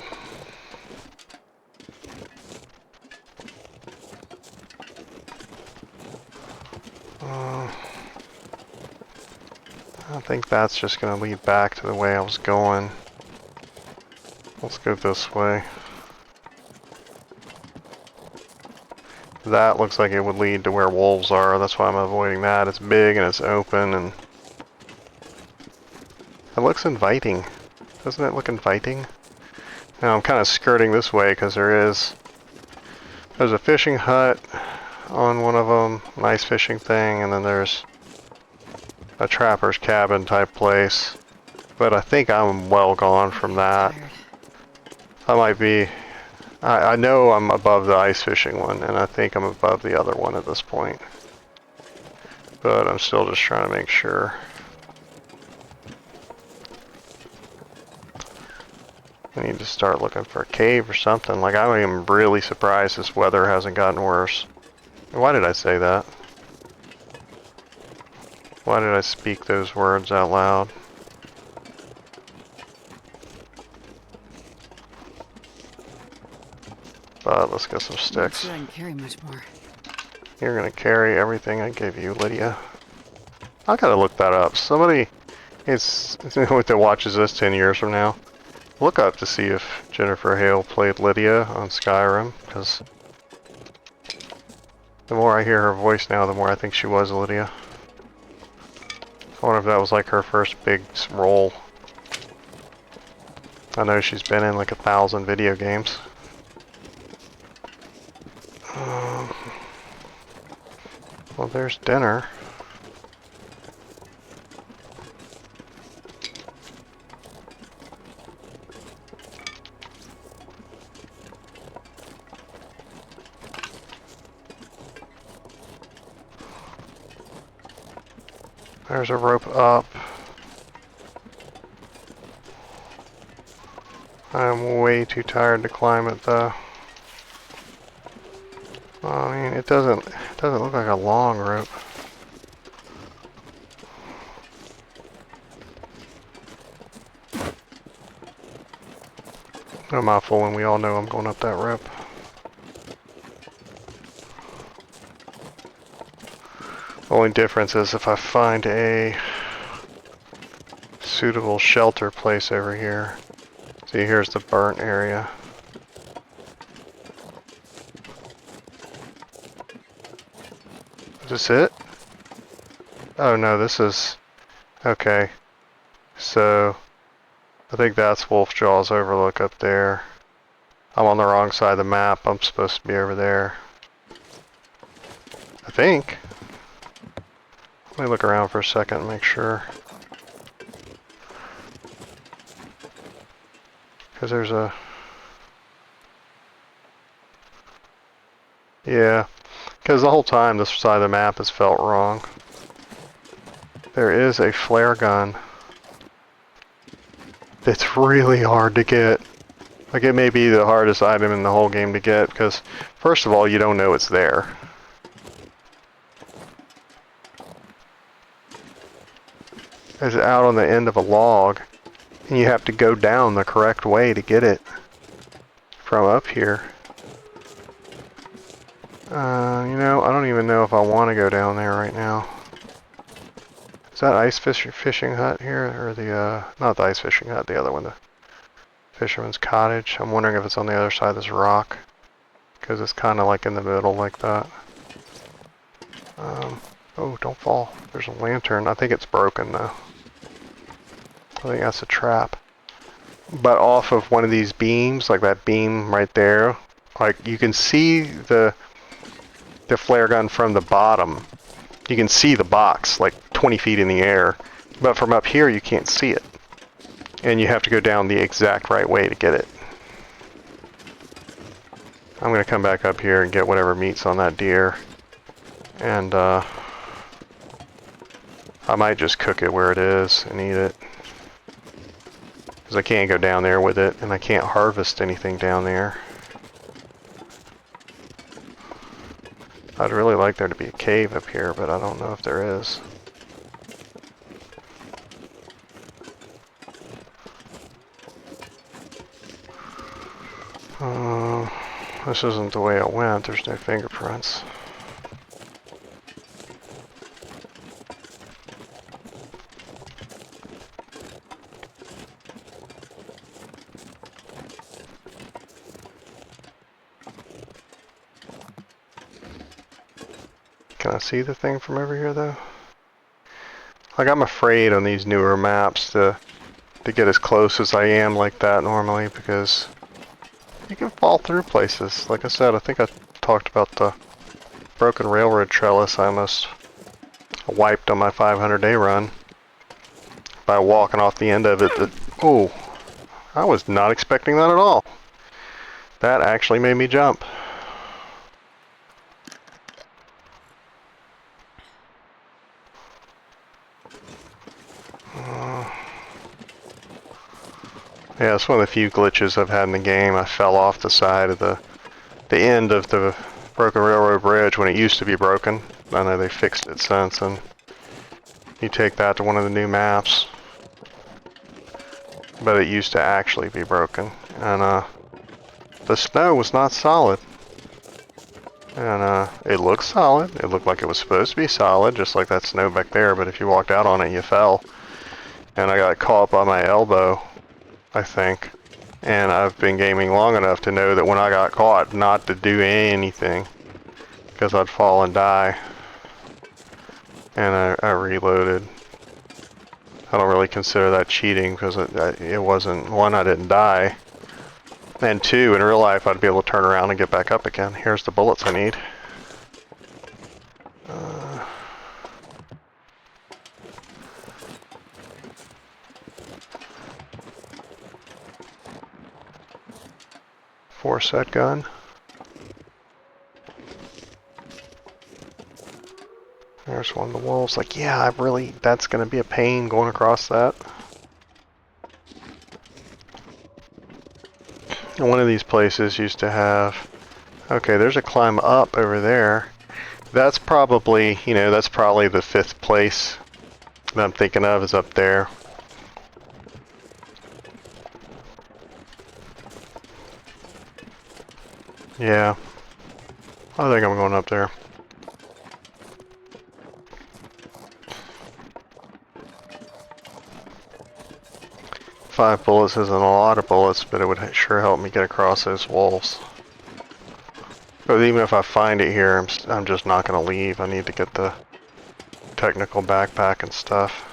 I think that's just going to lead back to the way I was going. Let's go this way. That looks like it would lead to where wolves are. That's why I'm avoiding that. It's big and it's open, and it looks inviting. Doesn't it look inviting? Now I'm kind of skirting this way because there's a fishing hut on one of them, nice fishing thing, and then there's a trapper's cabin type place. But I think I'm well gone from that. I might be. I know I'm above the ice fishing one, and I think I'm above the other one at this point. But I'm still just trying to make sure. I need to start looking for a cave or something. Like, I am really surprised this weather hasn't gotten worse. Why did I say that? Why did I speak those words out loud? But let's get some sticks. I'm not sure I can carry much more. You're gonna carry everything I give you, Lydia. I gotta look that up. Somebody that watches this 10 years from now, look up to see if Jennifer Hale played Lydia on Skyrim, because the more I hear her voice now, the more I think she was Lydia. I wonder if that was like her first big role. I know she's been in like 1,000 video games. Well, there's dinner. There's a rope up. I'm way too tired to climb it though. I mean, it doesn't look like a long rope. No mouthful when we all know I'm going up that rope. The only difference is if I find a suitable shelter place over here. See, here's the burnt area. Is this it? Oh no, this is... Okay. So, I think that's Wolf Jaws Overlook up there. I'm on the wrong side of the map. I'm supposed to be over there. I think. Let me look around for a second and make sure. Because there's a... Yeah. Because the whole time this side of the map has felt wrong. There is a flare gun. It's really hard to get. Like, it may be the hardest item in the whole game to get, because first of all, you don't know it's there. It's out on the end of a log, and you have to go down the correct way to get it from up here. You know, I don't even know if I want to go down there right now. Is that ice fishing hut here, or the, not the ice fishing hut, the other one, the fisherman's cottage? I'm wondering if it's on the other side of this rock, because it's kind of like in the middle like that. Oh, don't fall. There's a lantern. I think it's broken though. I think that's a trap. But off of one of these beams, like that beam right there, like you can see the flare gun from the bottom. You can see the box like 20 feet in the air, but from up here you can't see it. And you have to go down the exact right way to get it. I'm gonna come back up here and get whatever meat's on that deer. And I might just cook it where it is and eat it. Because I can't go down there with it, and I can't harvest anything down there. I'd really like there to be a cave up here, but I don't know if there is. This isn't the way it went. There's no fingerprints. Can I see the thing from over here though? Like, I'm afraid on these newer maps to get as close as I am like that normally, because you can fall through places. Like I said, I think I talked about the broken railroad trellis I almost wiped on my 500-day run by walking off the end of it. Oh, I was not expecting that at all. That actually made me jump. Yeah, it's one of the few glitches I've had in the game. I fell off the side of the end of the broken railroad bridge when it used to be broken. I know they fixed it since, and you take that to one of the new maps. But it used to actually be broken. And the snow was not solid. And it looked solid. It looked like it was supposed to be solid, just like that snow back there, but if you walked out on it, you fell. And I got caught by my elbow, I think. And I've been gaming long enough to know that when I got caught, not to do anything, because I'd fall and die. And I reloaded. I don't really consider that cheating because it wasn't, one, I didn't die, and two, in real life I'd be able to turn around and get back up again. Here's the bullets I need. 4-set gun. There's one of the wolves. Like, yeah, that's gonna be a pain going across that. And one of these places used to have, okay, there's a climb up over there. That's probably, that's probably the 5th place that I'm thinking of is up there. Yeah, I think I'm going up there. Five bullets isn't a lot of bullets, but it would sure help me get across those wolves. But even if I find it here, I'm just not going to leave. I need to get the technical backpack and stuff.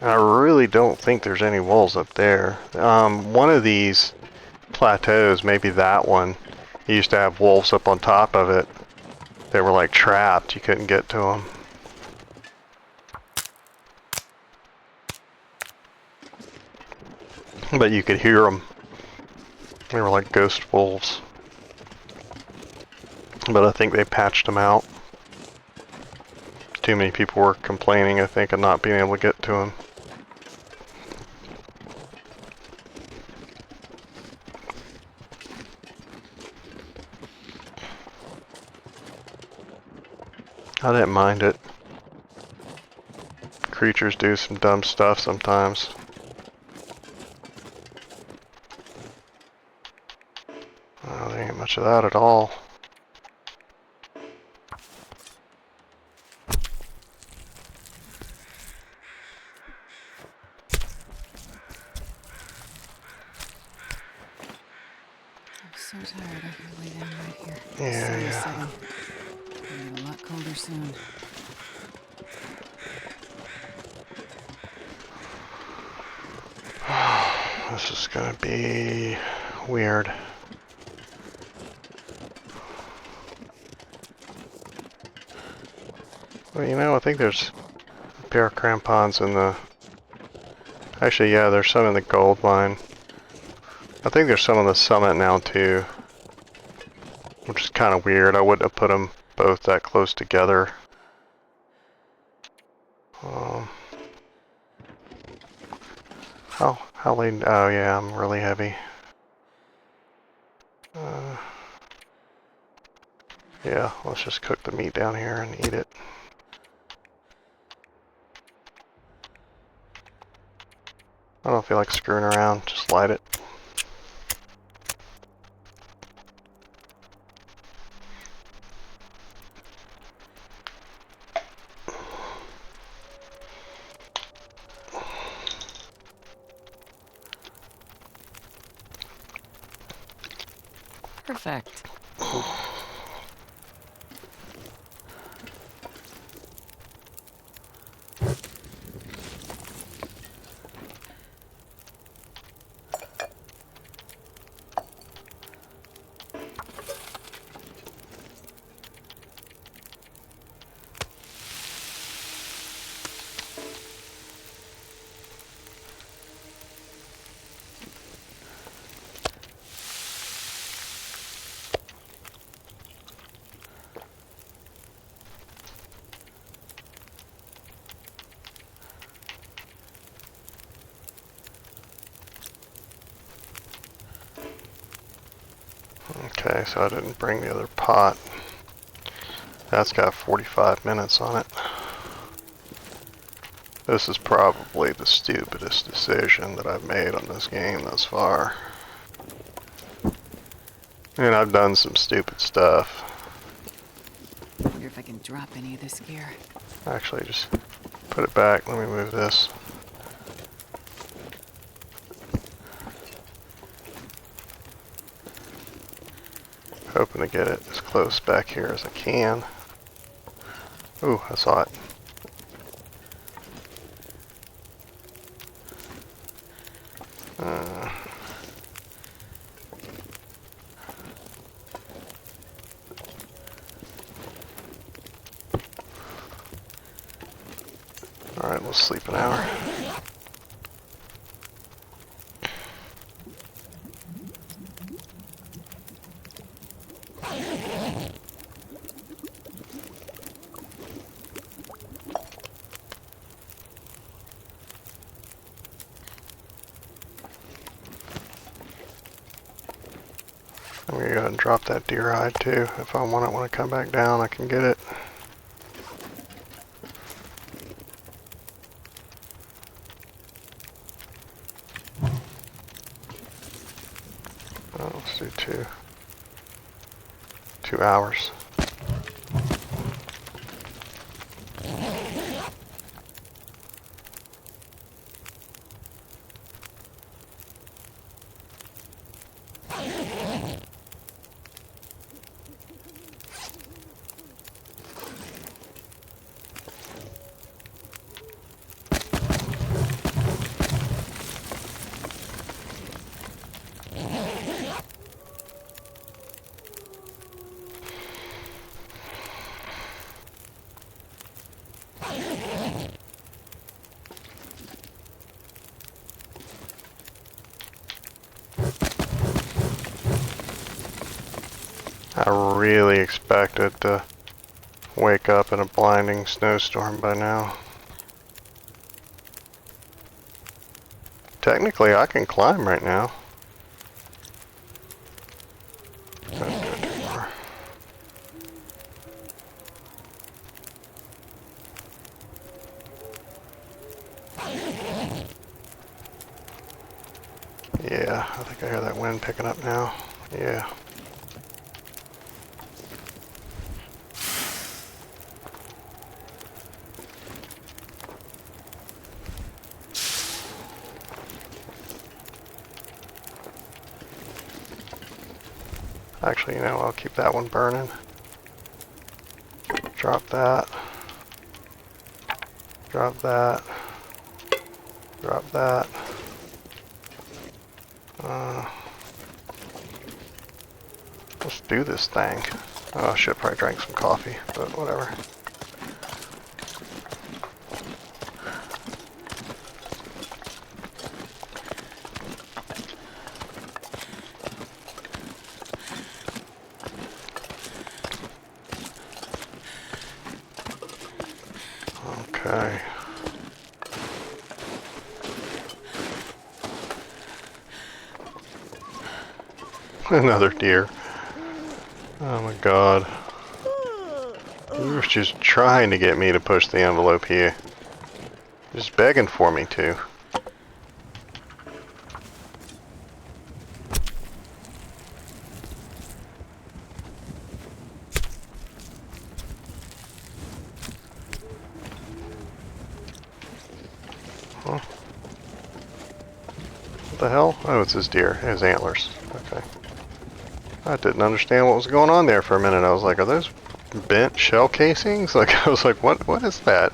And I really don't think there's any wolves up there. One of these plateaus, maybe that one, used to have wolves up on top of it. They were like trapped. You couldn't get to them. But you could hear them. They were like ghost wolves. But I think they patched them out. Too many people were complaining, I think, of not being able to get to them. I didn't mind it. Creatures do some dumb stuff sometimes. Oh, there ain't much of that at all. I'm so tired. I could lay down right here. Yeah. Setting. It'll get a lot colder soon. This is gonna be weird. Well, I think there's a pair of crampons in the... Actually, yeah, there's some in the gold mine. I think there's some on the summit now, too. Which is kind of weird. I wouldn't have put them both that close together. How late? Oh, yeah, I'm really heavy. Yeah, let's just cook the meat down here and eat it. I don't feel like screwing around, just light it. Perfect. Okay, so I didn't bring the other pot. That's got 45 minutes on it. This is probably the stupidest decision that I've made on this game thus far. And I've done some stupid stuff. Wonder if I can drop any of this gear. Actually, just put it back. Let me move this. Hoping to get it as close back here as I can. Ooh, I saw it. Alright, we'll sleep an hour. I'm gonna go ahead and drop that deer hide too. If I want it when I come back down, I can get it. Oh, let's do 2 hours. I really expected to wake up in a blinding snowstorm by now. Technically, I can climb right now. Don't go too far. Yeah, I think I hear that wind picking up now. Yeah. Actually, you know, I'll keep that one burning. Drop that. Drop that. Drop that. Let's do this thing. Oh, I should probably drank some coffee, but whatever. Okay. Another deer. Oh my god. He was just trying to get me to push the envelope here. Just begging for me to. Huh? What the hell? Oh, it's his deer. His antlers. Okay. I didn't understand what was going on there for a minute. I was like, are those bent shell casings? Like, I was like, what is that?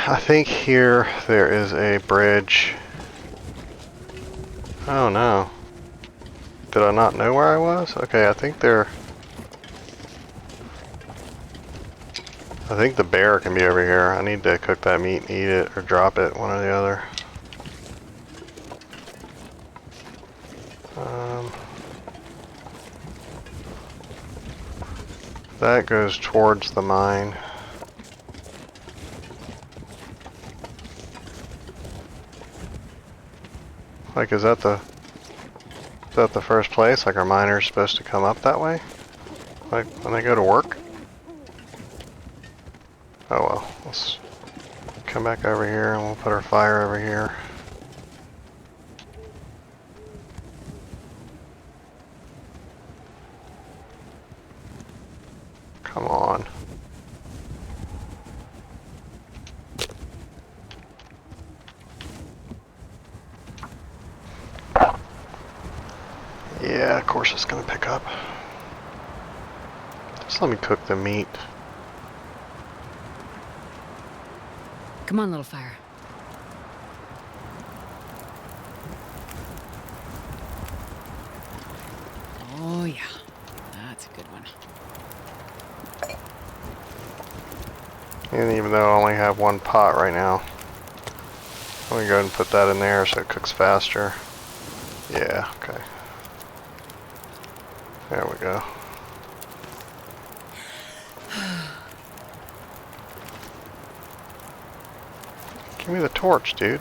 I think here there is a bridge. Oh no. Did I not know where I was? Okay, I think the bear can be over here. I need to cook that meat and eat it, or drop it, one or the other. That goes towards the mine. Like, is that the first place? Like, are miners supposed to come up that way? Like, when they go to work? Oh well, let's come back over here and we'll put our fire over here. Come on. Yeah, of course it's gonna pick up. Just let me cook the meat. Come on, little fire. Oh, yeah. That's a good one. And even though I only have one pot right now, let me go ahead and put that in there so it cooks faster. Yeah, okay. There we go. Give me the torch, dude.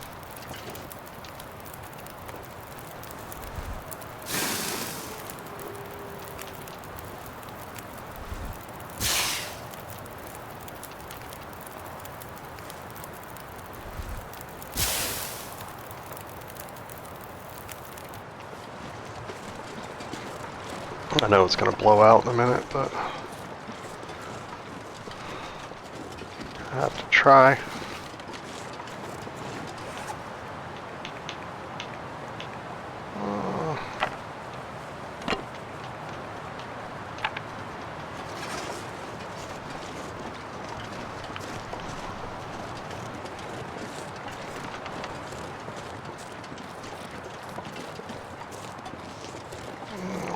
I know it's gonna blow out in a minute, but I have to try.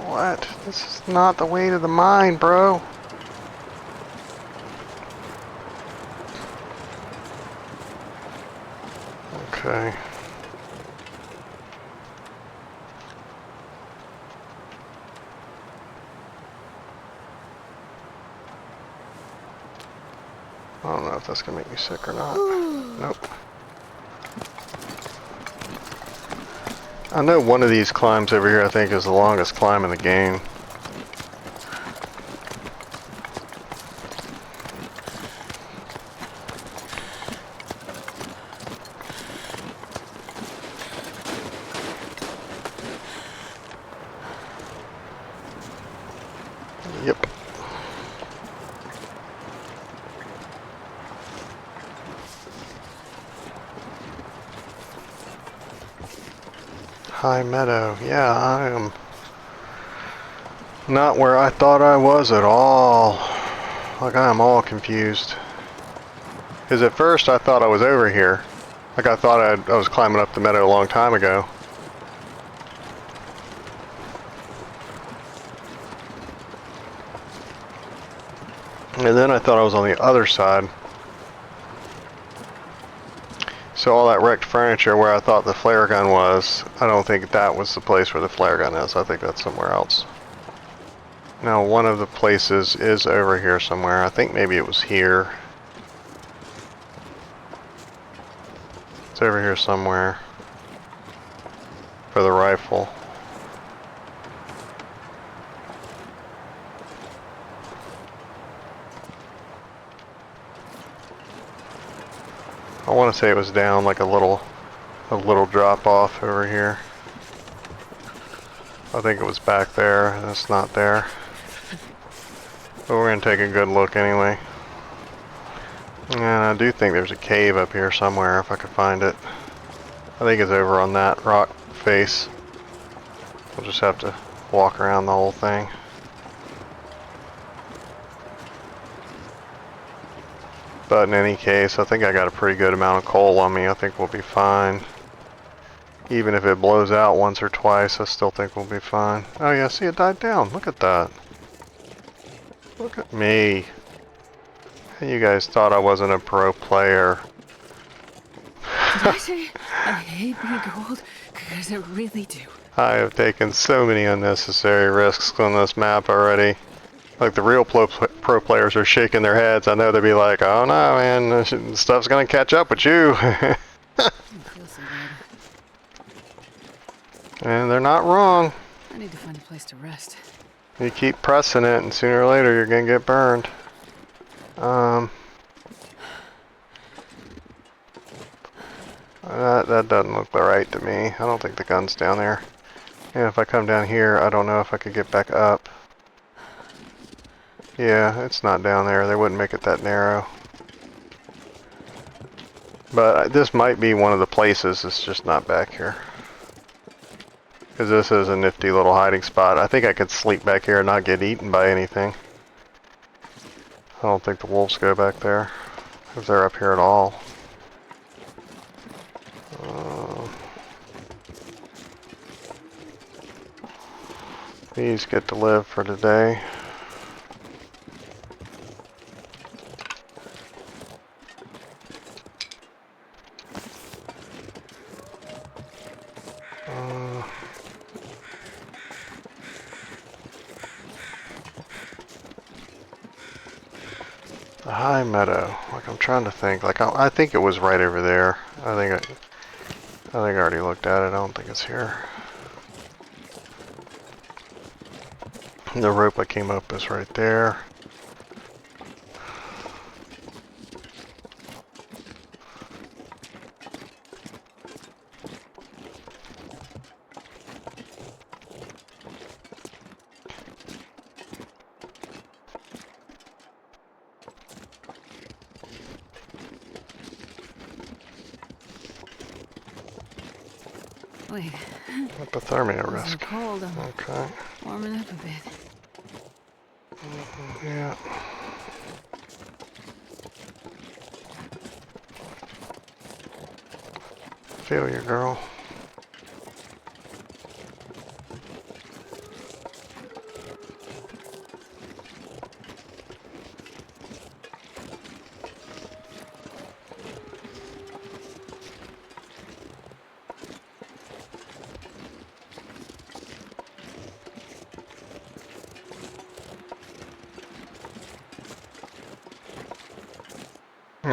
What? This is not the way to the mine, bro. Okay. I don't know if that's gonna make me sick or not. Nope. I know one of these climbs over here I think is the longest climb in the game. Yep. High Meadow. Yeah, I am not where I thought I was at all. Like, I'm all confused. Because at first I thought I was over here. Like, I thought I was climbing up the meadow a long time ago. And then I thought I was on the other side. So all that wrecked furniture where I thought the flare gun was, I don't think that was the place where the flare gun is. I think that's somewhere else. Now one of the places is over here somewhere. I think maybe it was here. It's over here somewhere. For the rifle. I want to say it was down like a little drop off over here. I think it was back there, and it's not there. But we're going to take a good look anyway. And I do think there's a cave up here somewhere if I could find it. I think it's over on that rock face. We'll just have to walk around the whole thing. But in any case, I think I got a pretty good amount of coal on me. I think we'll be fine. Even if it blows out once or twice, I still think we'll be fine. Oh yeah, see, it died down. Look at that. Look at me. You guys thought I wasn't a pro player. Did I say I hate being gold? Because I really do. I have taken so many unnecessary risks on this map already. Like, the real pro players are shaking their heads. I know they'll be like, oh no, man, this stuff's gonna catch up with you. I feel so bad. And they're not wrong. I need to find a place to rest. You keep pressing it, and sooner or later you're gonna get burned. That doesn't look right to me. I don't think the gun's down there. And if I come down here, I don't know if I could get back up. Yeah, it's not down there. They wouldn't make it that narrow. But this might be one of the places. It's just not back here. Because this is a nifty little hiding spot. I think I could sleep back here and not get eaten by anything. I don't think the wolves go back there. If they're up here at all. These get to live for today. The high meadow. Like I'm trying to think. Like I think it was right over there. I think I already looked at it. I don't think it's here. The rope I came up is right there. Wait, Hypothermia I'm so risk. cold. I'm Okay. warming up a bit. Yeah. Feel you, girl.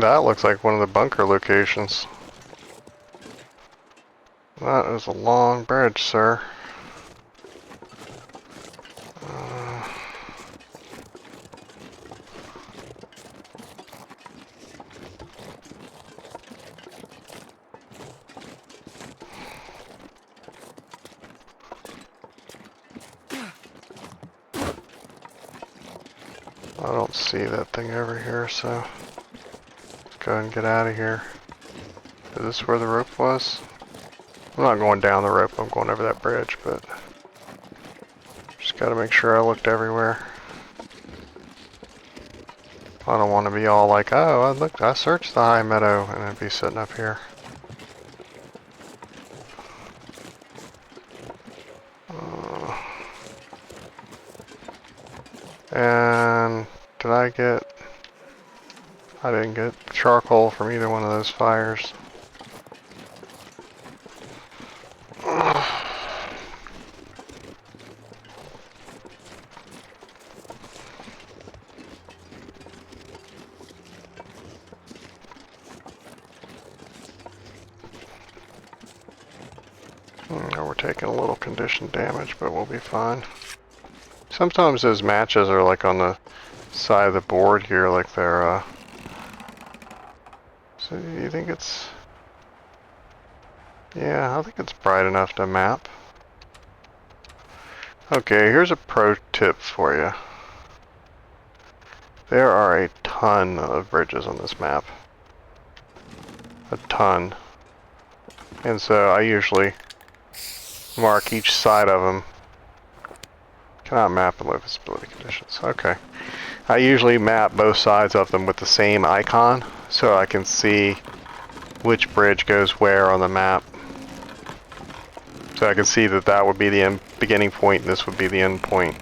That looks like one of the bunker locations. That is a long bridge, sir. I don't see that thing over here, so let's go ahead and get out of here. Is this where the rope was? I'm not going down the rope, I'm going over that bridge, but just gotta make sure I looked everywhere. I don't want to be all like, oh, I searched the high meadow, and I'd be sitting up here. And did I get... I didn't get charcoal from either one of those fires. We're taking a little condition damage, but we'll be fine. Sometimes those matches are like on the side of the board here, like they're, So you think it's... Yeah, I think it's bright enough to map. Okay, here's a pro tip for you. There are a ton of bridges on this map. A ton. And so I usually mark each side of them. Cannot map in low visibility conditions. Okay. I usually map both sides of them with the same icon, so I can see which bridge goes where on the map. So I can see that that would be the beginning point and this would be the end point.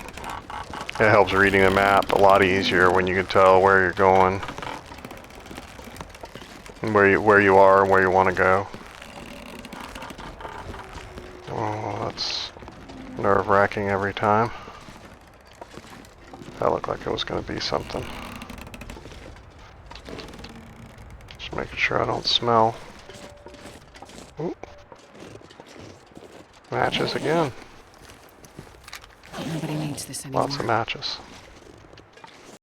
It helps reading the map a lot easier when you can tell where you're going, and where you are and where you want to go. Oh, that's nerve-wracking every time. That looked like it was going to be something. Just making sure I don't smell. Ooh. Matches again. Nobody needs this anymore. Lots of matches.